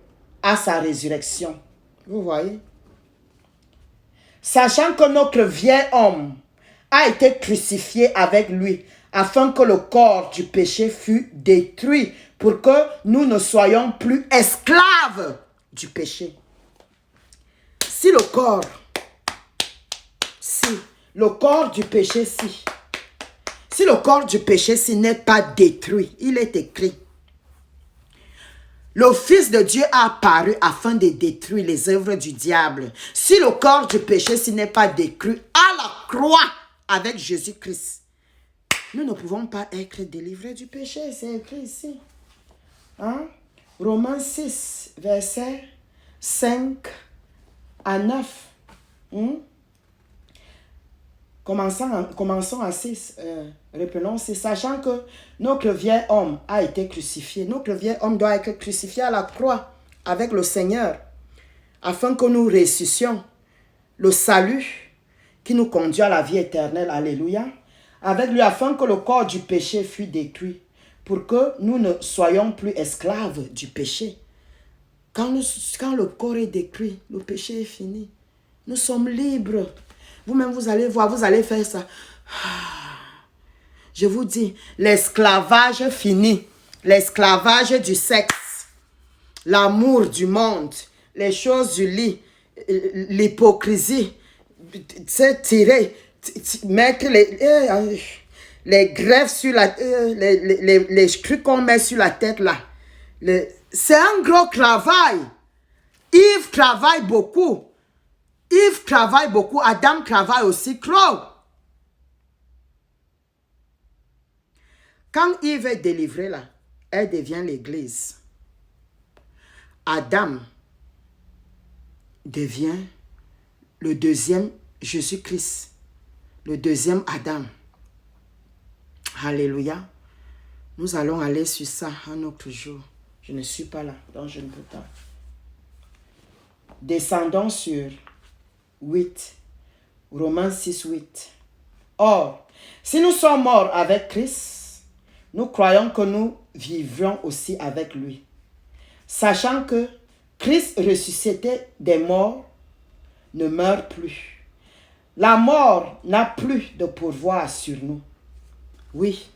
à sa résurrection. Vous voyez? Sachant que notre vieil homme a été crucifié avec lui, afin que le corps du péché fût détruit, pour que nous ne soyons plus esclaves du péché. Si le corps du péché, Si le corps du péché s'il n'est pas détruit, il est écrit. Le Fils de Dieu a apparu afin de détruire les œuvres du diable. Si le corps du péché s'il n'est pas détruit à la croix avec Jésus-Christ, nous ne pouvons pas être délivrés du péché. C'est écrit ici. Hein? Romains 6, versets 5 à 9. Commençons à 6. Reprenons 6. Sachant que notre vieil homme a été crucifié. Notre vieil homme doit être crucifié à la croix avec le Seigneur. Afin que nous ressuscitions le salut qui nous conduit à la vie éternelle. Alléluia. Avec lui, afin que le corps du péché fût détruit. Pour que nous ne soyons plus esclaves du péché. Quand le corps est détruit, le péché est fini. Nous sommes libres. Vous-même, vous allez voir, vous allez faire ça. Je vous dis, l'esclavage fini. L'esclavage du sexe. L'amour du monde. Les choses du lit. L'hypocrisie. Tirer. Mettre les greffes sur la... les trucs qu'on met sur la tête là. C'est un gros travail. Yves travaille beaucoup. Yves travaille beaucoup. Adam travaille aussi trop. Quand Yves est délivré là, elle devient l'église. Adam devient le deuxième Jésus-Christ. Le deuxième Adam. Alléluia. Nous allons aller sur ça un autre jour. Je ne suis pas là, donc je ne peux pas. Descendons sur 8. Romains 6, 8. Or, si nous sommes morts avec Christ, nous croyons que nous vivrons aussi avec lui. Sachant que Christ ressuscité des morts ne meurt plus. La mort n'a plus de pouvoir sur nous. Oui,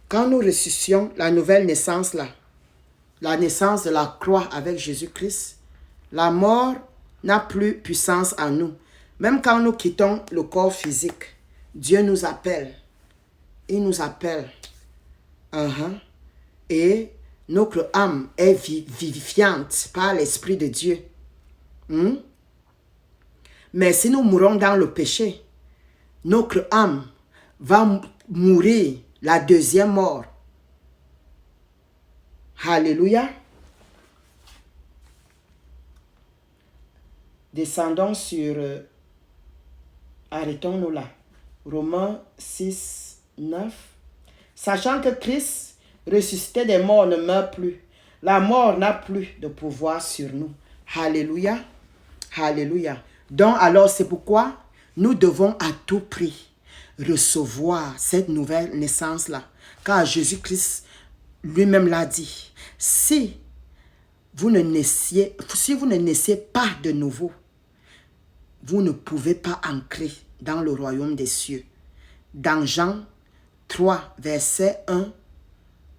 quand nous ressuscions la nouvelle naissance là, la naissance de la croix avec Jésus-Christ, la mort n'a plus puissance en nous. Même quand nous quittons le corps physique, Dieu nous appelle. Il nous appelle. Et notre âme est vivifiante par l'Esprit de Dieu. Mais si nous mourons dans le péché, notre âme va mourir la deuxième mort. Alléluia. Descendons sur... arrêtons-nous là. Romains 6, 9. Sachant que Christ, ressuscité des morts, ne meurt plus. La mort n'a plus de pouvoir sur nous. Alléluia. Alléluia. Donc alors c'est pourquoi nous devons à tout prix recevoir cette nouvelle naissance-là. Car Jésus-Christ lui-même l'a dit. Si vous ne naissiez pas de nouveau, vous ne pouvez pas entrer dans le royaume des cieux. Dans Jean 3, verset 1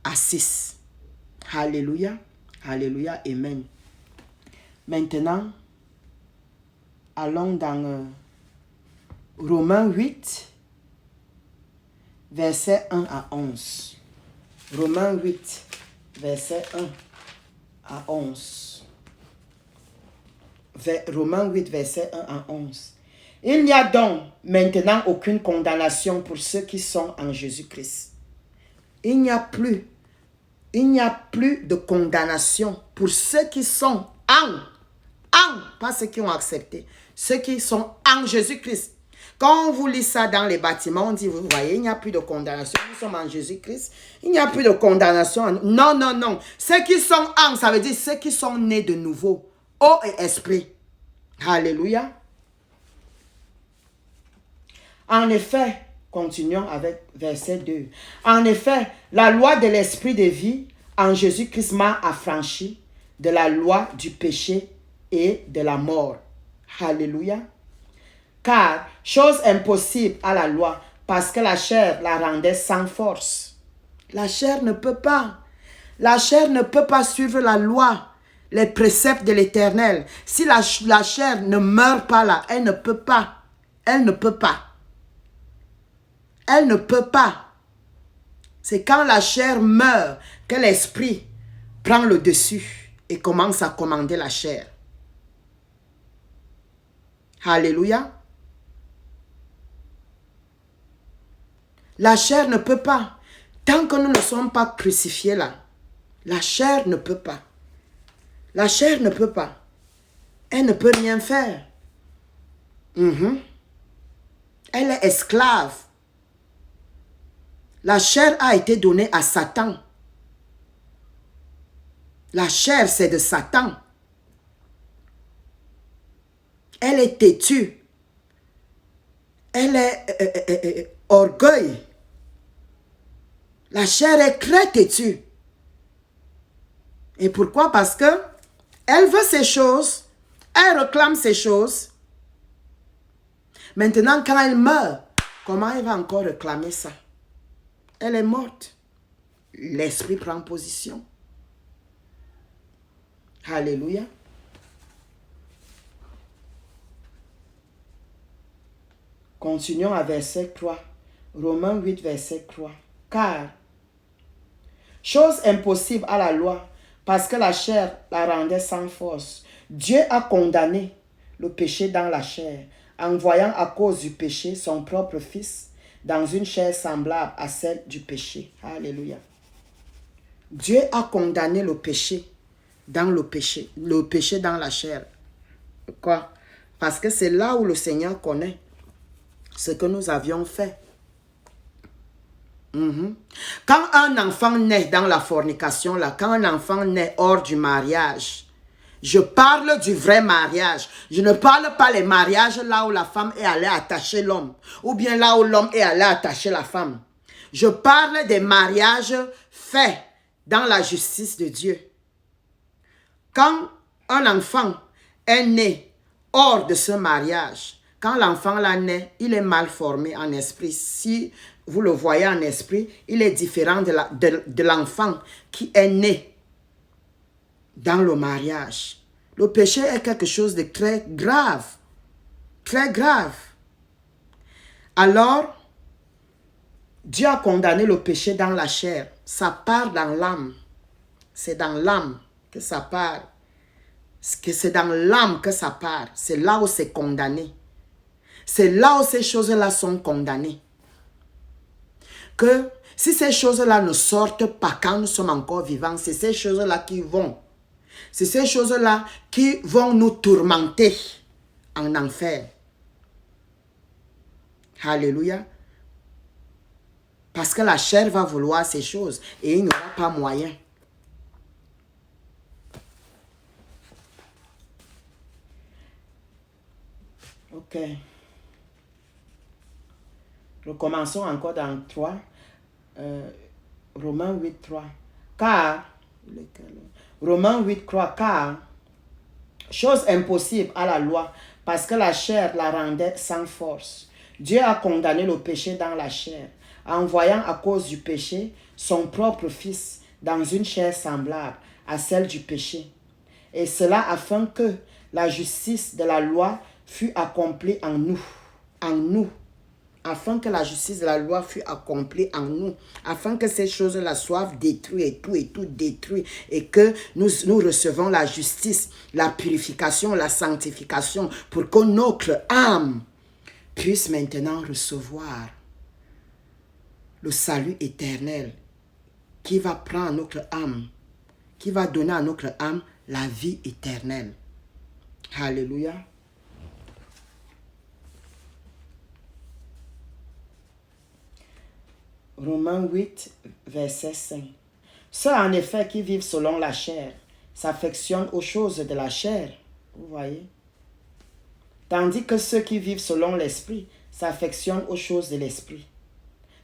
à 6. Alléluia. Alléluia. Amen. Maintenant, allons dans Romains 8, verset 1 à 11. Romains 8, verset 1 à 11. Romains 8, verset 1 à 11. Il n'y a donc maintenant aucune condamnation pour ceux qui sont en Jésus-Christ. Il n'y a plus de condamnation pour ceux qui sont pas ceux qui ont accepté, ceux qui sont en Jésus-Christ. Quand on vous lit ça dans les bâtiments, on dit, vous voyez, il n'y a plus de condamnation. Nous sommes en Jésus-Christ. Il n'y a plus de condamnation. Non, non, non. Ceux qui sont en, ça veut dire ceux qui sont nés de nouveau. Eau et esprit. Alléluia. En effet, continuons avec verset 2. En effet, la loi de l'esprit de vie en Jésus-Christ m'a affranchi de la loi du péché et de la mort. Alléluia. Car, chose impossible à la loi, parce que la chair la rendait sans force. La chair ne peut pas. La chair ne peut pas suivre la loi, les préceptes de l'Éternel. Si la chair ne meurt pas là, elle ne peut pas. Elle ne peut pas. Elle ne peut pas. C'est quand la chair meurt que l'esprit prend le dessus et commence à commander la chair. Alléluia. La chair ne peut pas. Tant que nous ne sommes pas crucifiés là, la chair ne peut pas. La chair ne peut pas. Elle ne peut rien faire. Elle est esclave. La chair a été donnée à Satan. La chair, c'est de Satan. Elle est têtue. Elle est orgueil. La chair est très têtue. Et pourquoi? Parce que elle veut ces choses. Elle réclame ces choses. Maintenant, quand elle meurt, comment elle va encore réclamer ça? Elle est morte. L'esprit prend position. Alléluia. Continuons à verset 3. Romains 8, verset 3. Car, chose impossible à la loi, parce que la chair la rendait sans force, Dieu a condamné le péché dans la chair, envoyant à cause du péché son propre Fils dans une chair semblable à celle du péché. Alléluia. Dieu a condamné le péché dans le péché dans la chair. Pourquoi? Parce que c'est là où le Seigneur connaît ce que nous avions fait. Quand un enfant naît dans la fornication, là, quand un enfant naît hors du mariage, je parle du vrai mariage. Je ne parle pas les mariages là où la femme est allée attacher l'homme, ou bien là où l'homme est allé attacher la femme. Je parle des mariages faits dans la justice de Dieu. Quand un enfant est né hors de ce mariage, quand l'enfant là naît, il est mal formé en esprit. Si vous le voyez en esprit, il est différent de l'enfant qui est né dans le mariage. Le péché est quelque chose de très grave. Très grave. Alors, Dieu a condamné le péché dans la chair. Ça part dans l'âme. C'est dans l'âme que ça part. C'est dans l'âme que ça part. C'est là où c'est condamné. C'est là où ces choses-là sont condamnées. Que si ces choses-là ne sortent pas quand nous sommes encore vivants, c'est ces choses-là qui vont. C'est ces choses-là qui vont nous tourmenter en enfer. Alléluia. Parce que la chair va vouloir ces choses et il n'y aura pas moyen. Ok. Recommençons encore dans 3. Romains 8, 3. Car, Romains 8, 3, car, chose impossible à la loi, parce que la chair la rendait sans force. Dieu a condamné le péché dans la chair, envoyant à cause du péché son propre Fils dans une chair semblable à celle du péché. Et cela afin que la justice de la loi fût accomplie en nous. Afin que la justice de la loi fût accomplie en nous, afin que ces choses-là soient détruites et tout détruit, et que nous recevons la justice, la purification, la sanctification, pour que notre âme puisse maintenant recevoir le salut éternel qui va prendre notre âme, qui va donner à notre âme la vie éternelle. Alléluia. Romains 8, verset 5. Ceux en effet qui vivent selon la chair s'affectionnent aux choses de la chair. Vous voyez? Tandis que ceux qui vivent selon l'esprit s'affectionnent aux choses de l'esprit.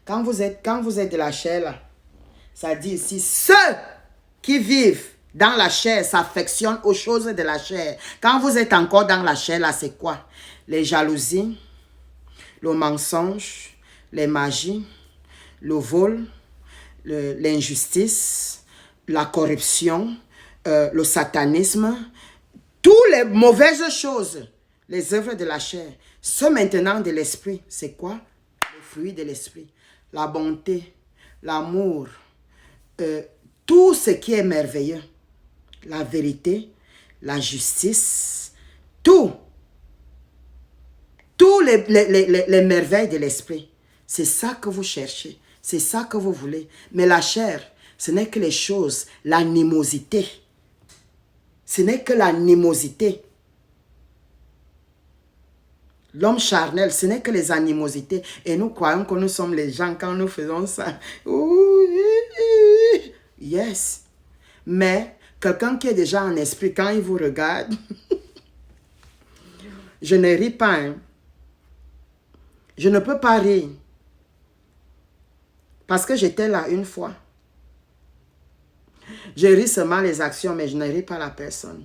Quand vous êtes de la chair, là, ça dit ici, ceux qui vivent dans la chair s'affectionnent aux choses de la chair. Quand vous êtes encore dans la chair, là, c'est quoi? Les jalousies, le mensonge, les magies, le vol, l'injustice, la corruption, le satanisme, toutes les mauvaises choses, les œuvres de la chair. Ce maintenant de l'esprit, c'est quoi? Le fruits de l'esprit. La bonté, l'amour, tout ce qui est merveilleux. La vérité, la justice, tout. Tous les merveilles de l'esprit. C'est ça que vous cherchez. C'est ça que vous voulez. Mais la chair, ce n'est que les choses, l'animosité. Ce n'est que l'animosité. L'homme charnel, ce n'est que les animosités. Et nous croyons que nous sommes les gens quand nous faisons ça. Yes. Mais quelqu'un qui est déjà en esprit, quand il vous regarde, je ne ris pas. Hein. Je ne peux pas rire. Parce que j'étais là une fois. Je ris seulement les actions, mais je ne ris pas la personne.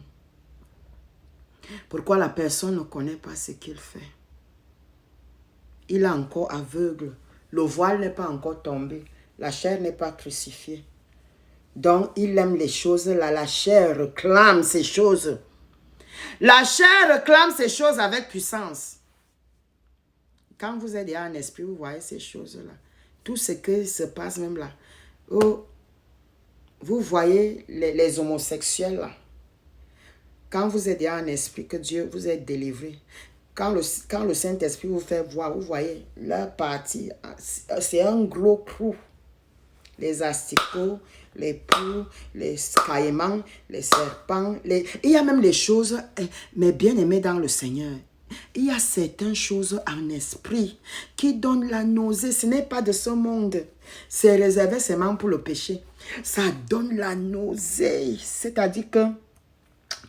Pourquoi la personne ne connaît pas ce qu'il fait? Il est encore aveugle. Le voile n'est pas encore tombé. La chair n'est pas crucifiée. Donc, il aime les choses là. La chair réclame ces choses. La chair réclame ces choses avec puissance. Quand vous êtes en esprit, vous voyez ces choses-là. Tout ce qui se passe même là. Oh, vous voyez les homosexuels là. Quand vous êtes en esprit, que Dieu vous ait délivré. Quand le Saint-Esprit vous fait voir, vous voyez, leur partie, c'est un gros trou. Les asticots, les poux, les caïmans, les serpents. Il y a même les choses, mais bien aimées dans le Seigneur. Il y a certaines choses en esprit qui donnent la nausée. Ce n'est pas de ce monde. C'est réservé seulement pour le péché. Ça donne la nausée. C'est-à-dire que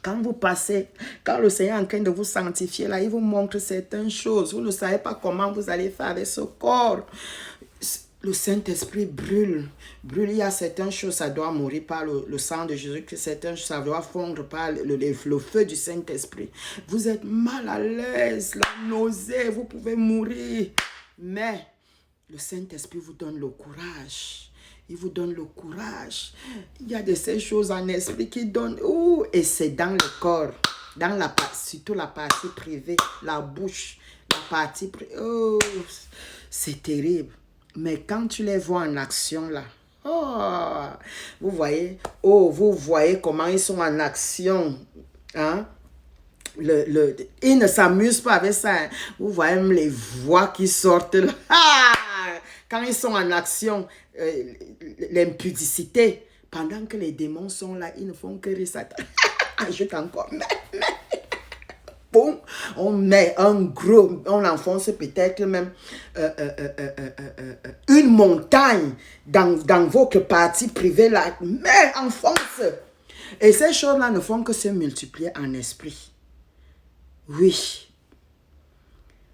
quand vous passez, quand le Seigneur est en train de vous sanctifier, là, il vous montre certaines choses. Vous ne savez pas comment vous allez faire avec ce corps. Le Saint-Esprit brûle. Il y a certaines choses, ça doit mourir par le sang de Jésus, que certaines choses, ça doit fondre par le feu du Saint-Esprit. Vous êtes mal à l'aise, la nausée, vous pouvez mourir. Mais le Saint-Esprit vous donne le courage. Il vous donne le courage. Il y a de ces choses en esprit qui donnent. Et c'est dans le corps. Surtout la partie privée. La bouche. La partie privée. C'est terrible. Mais quand tu les vois en action là. Vous voyez comment ils sont en action. Hein? Ils ne s'amusent pas avec ça. Hein? Vous voyez même les voix qui sortent là. Quand ils sont en action, l'impudicité, pendant que les démons sont là, ils ne font que rire. Ajoute encore. Boum, on met un gros, on enfonce peut-être même une montagne dans votre partie privée là. Mais enfonce. Et ces choses-là ne font que se multiplier en esprit. Oui.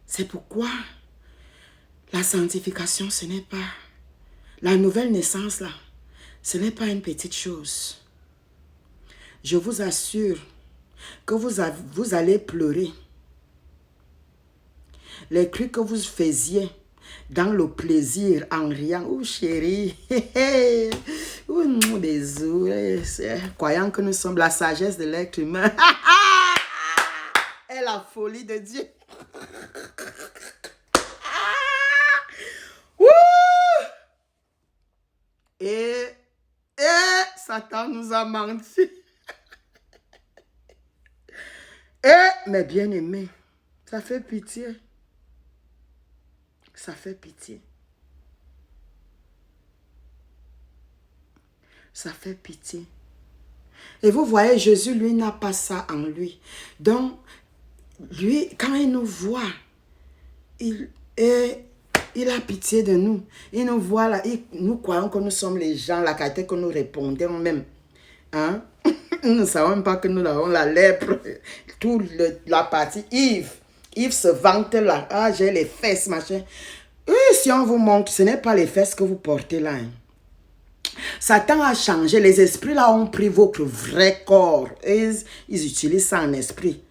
C'est pourquoi la sanctification, ce n'est pas... La nouvelle naissance, là, ce n'est pas une petite chose. Je vous assure que vous allez pleurer. Les cris que vous faisiez dans le plaisir, en riant. Chérie. Désolé. Croyant que nous sommes la sagesse de l'être humain. Et la folie de Dieu. Et Satan nous a menti. Mais bien aimé, ça fait pitié. Ça fait pitié. Ça fait pitié. Et vous voyez, Jésus, lui, n'a pas ça en lui. Donc, lui, quand il nous voit, il a pitié de nous. Il nous voit là, nous croyons que nous sommes les gens, la qualité que nous répondons même. Hein? Nous ne savons même pas que nous avons la lèpre. Toute la partie Yves. Yves se vante là. Ah, j'ai les fesses, machin. Si on vous montre, ce n'est pas les fesses que vous portez là. Hein. Satan a changé. Les esprits là ont pris votre vrai corps. Ils utilisent ça en esprit.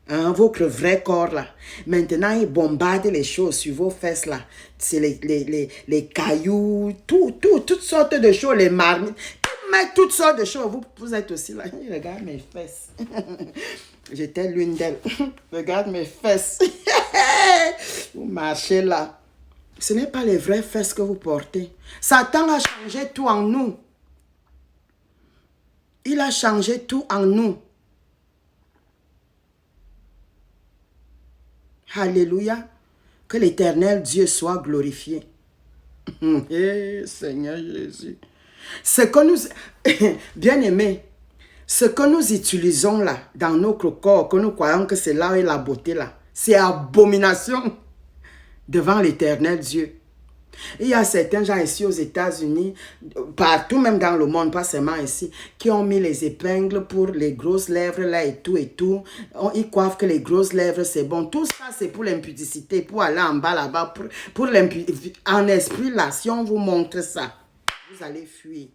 Hein, votre vrai corps là. Maintenant, ils bombardent les choses sur vos fesses là. C'est les cailloux, toutes sortes de choses, les marmites. Ils mettent toutes sortes de choses. Vous êtes aussi là. Regarde mes fesses. J'étais l'une d'elles. Regarde mes fesses. Vous marchez là. Ce n'est pas les vraies fesses que vous portez. Satan a changé tout en nous. Il a changé tout en nous. Alléluia. Que l'Éternel Dieu soit glorifié. Seigneur Jésus. Ce que nous... Bien-aimés, ce que nous utilisons là, dans notre corps, que nous croyons que c'est là et la beauté là, c'est abomination devant l'Éternel Dieu. Il y a certains gens ici aux États-Unis, partout même dans le monde, pas seulement ici, qui ont mis les épingles pour les grosses lèvres là et tout et tout. Ils croient que les grosses lèvres c'est bon. Tout ça c'est pour l'impudicité, pour aller en bas là-bas, pour l'impudicité. En esprit là, si on vous montre ça, vous allez fuir.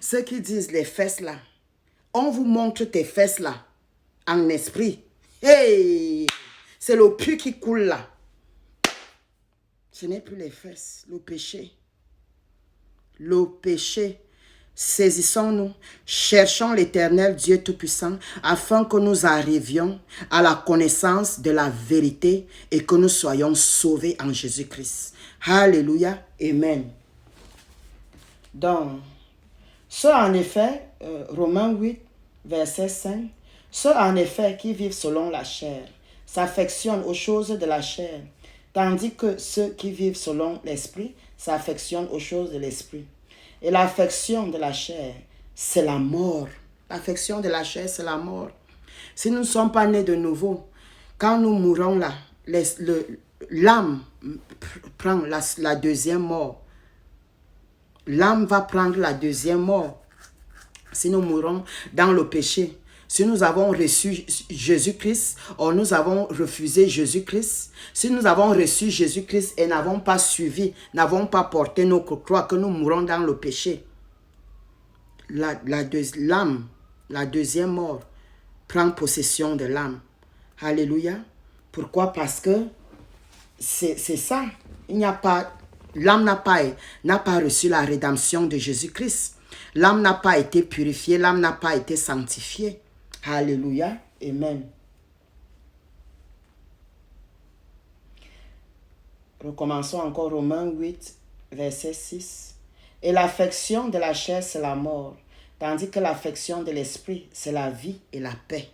Ceux qui disent les fesses là, on vous montre tes fesses là, en esprit. Hey! C'est le pu qui coule là. Ce n'est plus les fesses, le péché. Le péché. Saisissons-nous, cherchons l'Éternel Dieu Tout-Puissant afin que nous arrivions à la connaissance de la vérité et que nous soyons sauvés en Jésus-Christ. Alléluia. Amen. Donc, ceux en effet, Romains 8, verset 5, ceux en effet qui vivent selon la chair s'affectionnent aux choses de la chair, tandis que ceux qui vivent selon l'esprit s'affectionnent aux choses de l'esprit. Et l'affection de la chair, c'est la mort. L'affection de la chair, c'est la mort. Si nous ne sommes pas nés de nouveau, quand nous mourons là, l'âme prend la deuxième mort. L'âme va prendre la deuxième mort. Si nous mourons dans le péché, si nous avons reçu Jésus-Christ, ou nous avons refusé Jésus-Christ, si nous avons reçu Jésus-Christ et n'avons pas suivi, n'avons pas porté nos croix, que nous mourons dans le péché, l'âme, la deuxième mort, prend possession de l'âme. Alléluia. Pourquoi? Parce que c'est ça. Il n'y a pas, l'âme n'a pas reçu la rédemption de Jésus-Christ. L'âme n'a pas été purifiée, l'âme n'a pas été sanctifiée. Alléluia. Amen. Recommençons encore Romains 8, verset 6. Et l'affection de la chair, c'est la mort, tandis que l'affection de l'esprit, c'est la vie et la paix.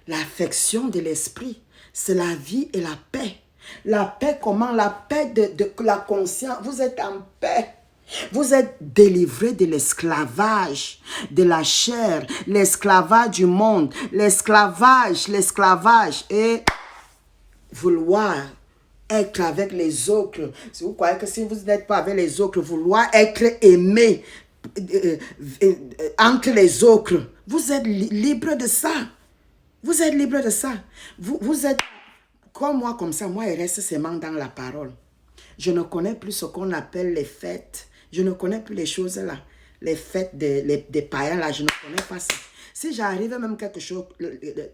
L'affection de l'esprit, c'est la vie et la paix. La paix comment? La paix de la conscience. Vous êtes en paix. Vous êtes délivrés de l'esclavage de la chair, l'esclavage du monde, l'esclavage et vouloir être avec les autres. Si vous croyez que si vous n'êtes pas avec les autres, vouloir être aimé entre les autres, vous êtes libre de ça. Vous êtes libre de ça. Vous êtes comme moi, comme ça. Moi, il reste seulement dans la parole. Je ne connais plus ce qu'on appelle les fêtes. Je ne connais plus les choses là. Les fêtes des païens là, je ne connais pas ça. Si j'arrive même quelque chose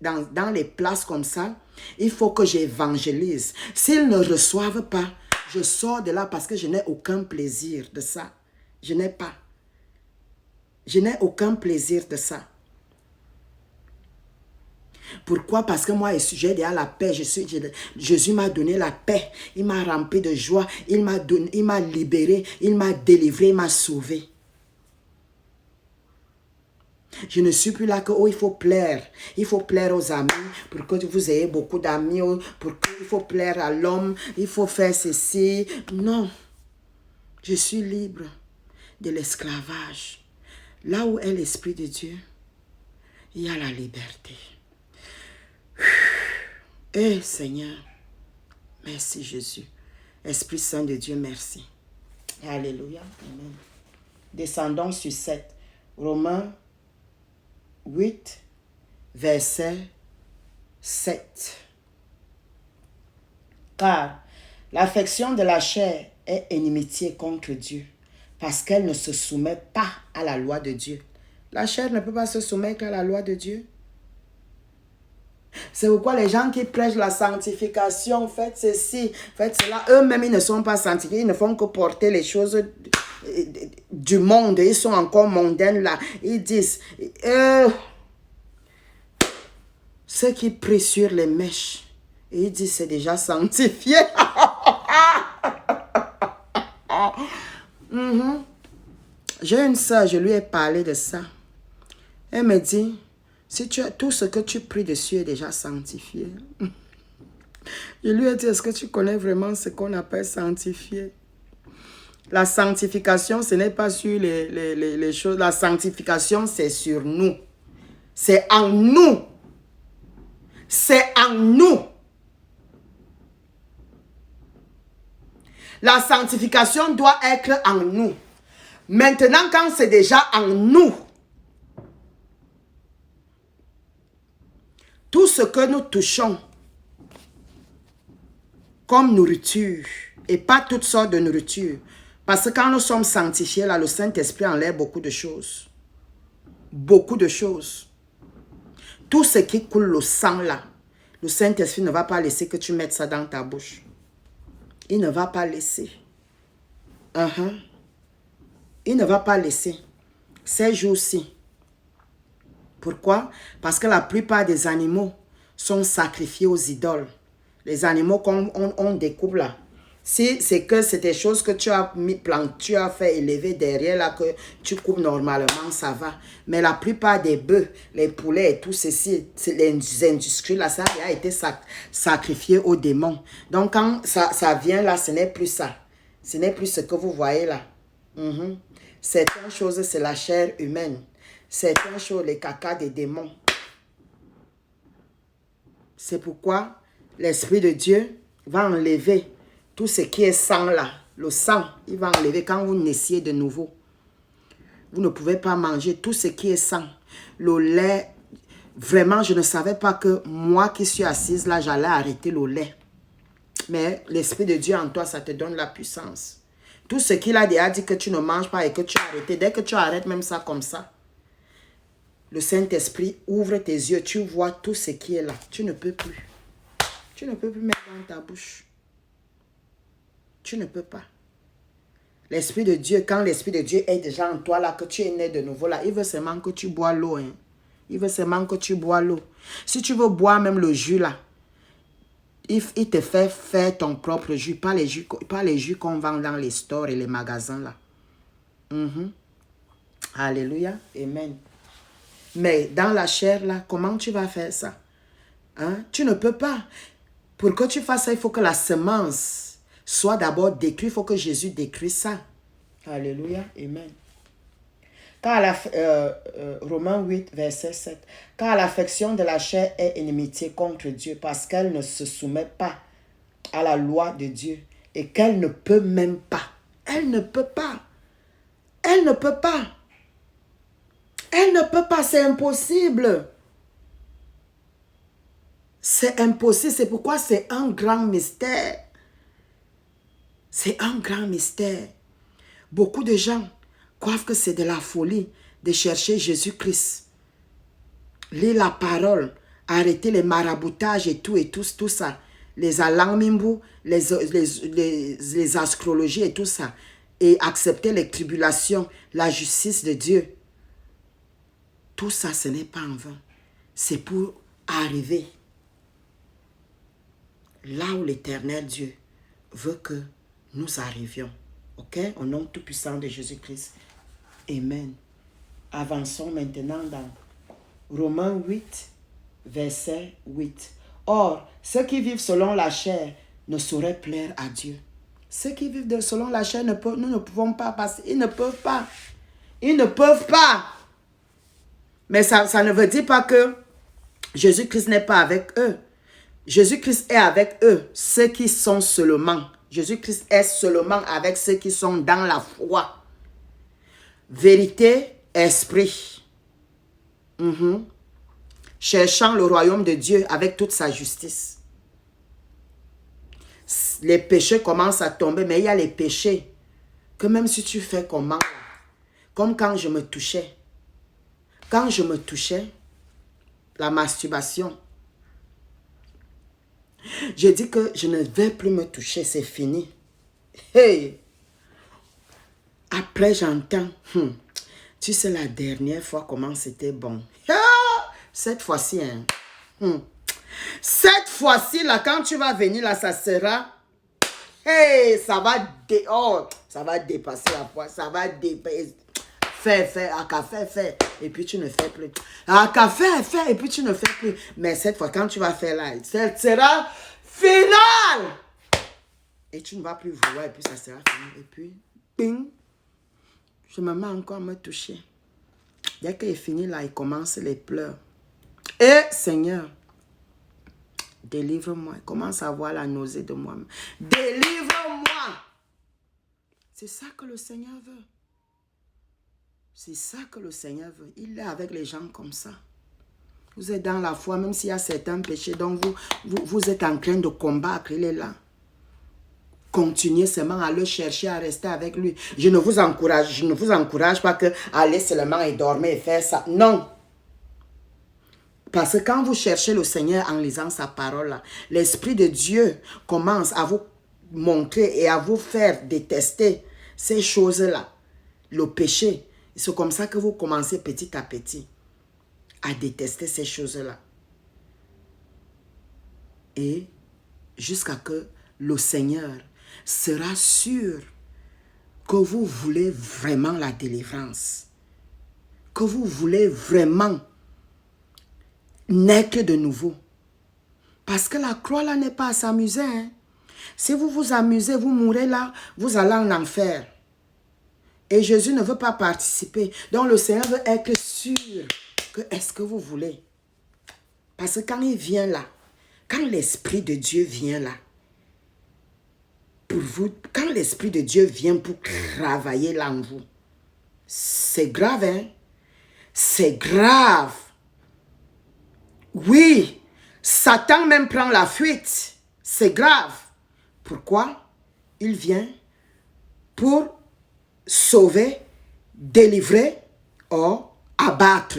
dans les places comme ça, il faut que j'évangélise. S'ils ne reçoivent pas, je sors de là parce que je n'ai aucun plaisir de ça. Je n'ai pas. Je n'ai aucun plaisir de ça. Pourquoi? Parce que moi, j'ai déjà la paix. Jésus m'a donné la paix. Il m'a rempli de joie. Il m'a libéré. Il m'a délivré. Il m'a sauvé. Je ne suis plus là que, oh, il faut plaire. Il faut plaire aux amis pour que vous ayez beaucoup d'amis. Pour qu'il faut plaire à l'homme. Il faut faire ceci. Non. Je suis libre de l'esclavage. Là où est l'Esprit de Dieu, il y a la liberté. Eh Seigneur, merci Jésus. Esprit Saint de Dieu, merci. Alléluia. Amen. Descendons sur 7. Romains 8, verset 7. Car l'affection de la chair est inimitié contre Dieu, parce qu'elle ne se soumet pas à la loi de Dieu. La chair ne peut pas se soumettre à la loi de Dieu. C'est pourquoi les gens qui prêchent la sanctification, faites ceci, faites cela, eux-mêmes ils ne sont pas sanctifiés, ils ne font que porter les choses du monde, ils sont encore mondains là. Ils disent, ceux qui prient sur les mèches, ils disent c'est déjà sanctifié. J'ai une soeur, je lui ai parlé de ça. Elle me dit, si tu as, tout ce que tu pries dessus est déjà sanctifié. Je lui ai dit, est-ce que tu connais vraiment ce qu'on appelle sanctifié? La sanctification, ce n'est pas sur les choses. La sanctification, c'est sur nous. C'est en nous. C'est en nous. La sanctification doit être en nous. Maintenant, quand c'est déjà en nous, tout ce que nous touchons comme nourriture, et pas toutes sortes de nourriture, parce que quand nous sommes sanctifiés, là, le Saint-Esprit enlève beaucoup de choses. Beaucoup de choses. Tout ce qui coule le sang, là, le Saint-Esprit ne va pas laisser que tu mettes ça dans ta bouche. Il ne va pas laisser. Il ne va pas laisser. Ces jours-ci. Pourquoi? Parce que la plupart des animaux sont sacrifiés aux idoles. Les animaux qu'on découpe là. Si c'est que c'est des choses que tu as tu as fait élever derrière là, que tu coupes normalement, ça va. Mais la plupart des bœufs, les poulets et tout ceci, les industries là, ça a été sacrifié aux démons. Donc quand ça vient là, ce n'est plus ça. Ce n'est plus ce que vous voyez là. Certaines choses, c'est la chair humaine. Certaines choses, les caca des démons. C'est pourquoi l'Esprit de Dieu va enlever tout ce qui est sang là. Le sang, il va enlever quand vous naissiez de nouveau. Vous ne pouvez pas manger tout ce qui est sang. Le lait, vraiment, je ne savais pas que moi qui suis assise là, j'allais arrêter le lait. Mais l'Esprit de Dieu en toi, ça te donne la puissance. Tout ce qu'il a déjà dit que tu ne manges pas et que tu as arrêté, dès que tu arrêtes même ça comme ça, le Saint-Esprit ouvre tes yeux, tu vois tout ce qui est là. Tu ne peux plus. Tu ne peux plus mettre dans ta bouche. Tu ne peux pas. L'Esprit de Dieu, quand l'Esprit de Dieu est déjà en toi là, que tu es né de nouveau là, il veut seulement que tu bois l'eau. Hein. Il veut seulement que tu bois l'eau. Si tu veux boire même le jus là, il te fait faire ton propre jus, pas les jus qu'on vend dans les stores et les magasins là. Alléluia. Amen. Mais dans la chair là, comment tu vas faire ça? Hein? Tu ne peux pas. Pour que tu fasses ça, il faut que la semence soit d'abord décrite. Il faut que Jésus décrit ça. Alléluia. Amen. Romains 8, verset 7. Car l'affection de la chair est inimitié contre Dieu parce qu'elle ne se soumet pas à la loi de Dieu et qu'elle ne peut même pas. Elle ne peut pas. Elle ne peut pas. Elle ne peut pas. C'est impossible. C'est impossible. C'est pourquoi c'est un grand mystère. C'est un grand mystère. Beaucoup de gens croient que c'est de la folie de chercher Jésus-Christ. Lire la parole, arrêter les maraboutages et tout ça. Les alangmimbu, les astrologies et tout ça. Et accepter les tribulations, la justice de Dieu. Tout ça, ce n'est pas en vain. C'est pour arriver là où l'Éternel Dieu veut que nous arrivions. Ok? Au nom tout-puissant de Jésus-Christ. Amen. Avançons maintenant dans Romains 8, verset 8. Or, ceux qui vivent selon la chair ne sauraient plaire à Dieu. Ceux qui vivent selon la chair, nous ne pouvons pas passer. Ils ne peuvent pas. Ils ne peuvent pas. Mais ça ne veut dire pas que Jésus-Christ n'est pas avec eux. Jésus-Christ est avec eux, ceux qui sont seulement. Jésus-Christ est seulement avec ceux qui sont dans la foi. Vérité, esprit. Cherchant le royaume de Dieu avec toute sa justice. Les péchés commencent à tomber, mais il y a les péchés que même si tu fais comment, comme quand je me touchais. Quand je me touchais, la masturbation, je dis que je ne vais plus me toucher, c'est fini. Hey! Après, j'entends, tu sais la dernière fois comment c'était bon. Cette fois-ci, cette fois-ci, là, quand tu vas venir, là, ça sera Hey, ça va dépasser la foi. Ça va dépasser. Fais, fais. Et puis tu ne fais plus. Fais, et puis tu ne fais plus. Mais cette fois, quand tu vas faire là, ça sera final. Et tu ne vas plus vouloir, et puis ça sera fini. Et puis, ping, je me mets encore à me toucher. Dès qu'il est fini là, il commence les pleurs. Et Seigneur, délivre-moi. Il commence à avoir la nausée de moi. Délivre-moi. C'est ça que le Seigneur veut. C'est ça que le Seigneur veut. Il est avec les gens comme ça. Vous êtes dans la foi, même s'il y a certains péchés dont vous êtes en train de combattre. Il est là. Continuez seulement à le chercher, à rester avec lui. Je ne vous encourage pas que aller seulement et dormir et faire ça. Non. Parce que quand vous cherchez le Seigneur en lisant sa parole, l'Esprit de Dieu commence à vous montrer et à vous faire détester ces choses-là. Le péché. C'est comme ça que vous commencez petit à petit à détester ces choses-là. Et jusqu'à que le Seigneur sera sûr que vous voulez vraiment la délivrance. Que vous voulez vraiment naître de nouveau. Parce que la croix là n'est pas à s'amuser. Hein? Si vous vous amusez, vous mourrez là, vous allez en enfer. Et Jésus ne veut pas participer. Donc le Seigneur veut être sûr que est-ce que vous voulez. Parce que quand il vient là, quand l'Esprit de Dieu vient là, pour vous, quand l'Esprit de Dieu vient pour travailler là en vous, c'est grave, hein? C'est grave. Oui, Satan même prend la fuite. C'est grave. Pourquoi? Il vient pour sauver, délivrer ou abattre,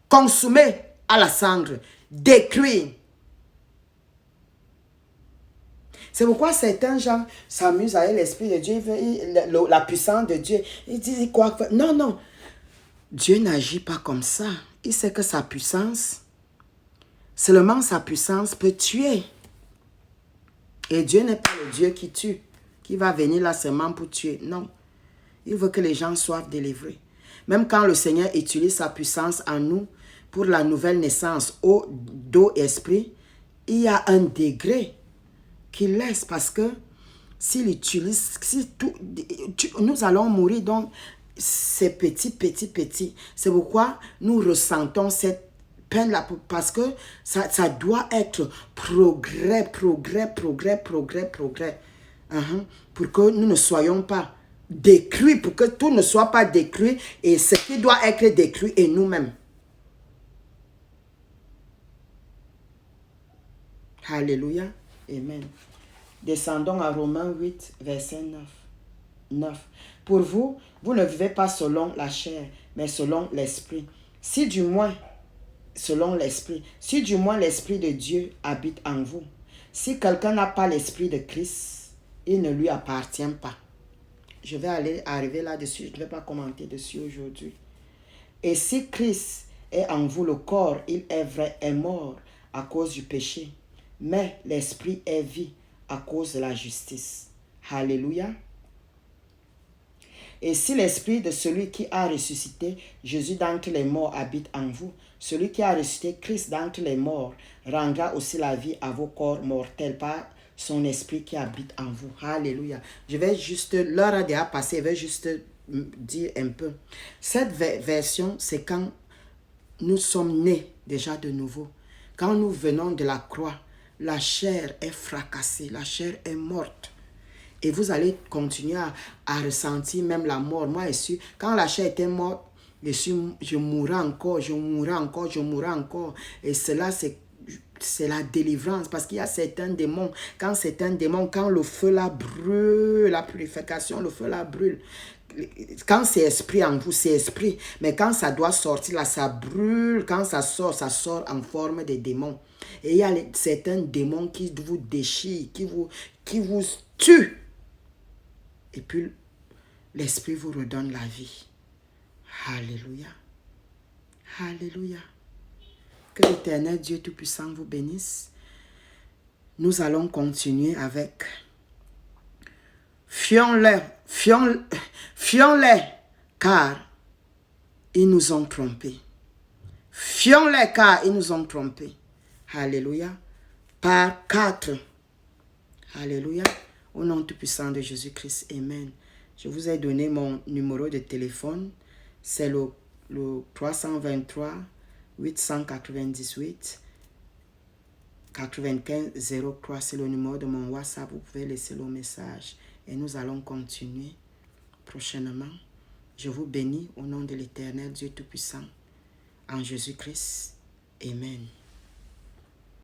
consumer à la cendre, détruire. C'est pourquoi certains gens s'amusent avec l'Esprit de Dieu, la puissance de Dieu. Ils disent quoi? Non, non. Dieu n'agit pas comme ça. Il sait que sa puissance, seulement sa puissance peut tuer. Et Dieu n'est pas le Dieu qui tue, qui va venir là seulement pour tuer. Non. Il veut que les gens soient délivrés. Même quand le Seigneur utilise sa puissance en nous pour la nouvelle naissance d'eau et esprit, il y a un degré qu'il laisse parce que s'il utilise, nous allons mourir. Donc, c'est petit. C'est pourquoi nous ressentons cette peine-là parce que ça doit être progrès. Pour que nous ne soyons pas détruits, pour que tout ne soit pas détruit et ce qui doit être détruit est nous-mêmes. Alléluia. Amen. Descendons à Romains 8, verset 9. Pour vous, vous ne vivez pas selon la chair, mais selon l'esprit. Si du moins l'esprit de Dieu habite en vous. Si quelqu'un n'a pas l'esprit de Christ, il ne lui appartient pas. Je vais arriver là-dessus, je ne vais pas commenter dessus aujourd'hui. Et si Christ est en vous, le corps, il est vrai, est mort à cause du péché, mais l'esprit est vie à cause de la justice. Alléluia. Et si l'esprit de celui qui a ressuscité Jésus d'entre les morts habite en vous, celui qui a ressuscité Christ d'entre les morts rendra aussi la vie à vos corps mortels par son esprit qui habite en vous. Alléluia. Je vais juste, l'heure a déjà passé, je vais juste dire un peu. Cette version, c'est quand nous sommes nés déjà de nouveau. Quand nous venons de la croix, la chair est fracassée, la chair est morte. Et vous allez continuer à ressentir même la mort. Moi, quand la chair était morte, je mourrais encore. Et cela, c'est la délivrance. Parce qu'il y a certains démons. Quand le feu là brûle, la purification, le feu là brûle. Quand c'est esprit en vous, c'est esprit. Mais quand ça doit sortir là, ça brûle. Quand ça sort en forme de démons. Et il y a certains démons qui vous déchirent, qui vous tuent. Et puis, l'Esprit vous redonne la vie. Alléluia. Alléluia. Que l'Éternel Dieu Tout-Puissant vous bénisse. Nous allons continuer avec Fuyons-les, fuyons-les, car ils nous ont trompés. Fuyons-les, car ils nous ont trompés. Alléluia. Par 4. Alléluia. Au nom tout-puissant de Jésus-Christ. Amen. Je vous ai donné mon numéro de téléphone. C'est le 323 898 95 03. C'est le numéro de mon WhatsApp. Vous pouvez laisser le message. Et nous allons continuer prochainement. Je vous bénis au nom de l'Éternel Dieu Tout-Puissant. En Jésus-Christ. Amen.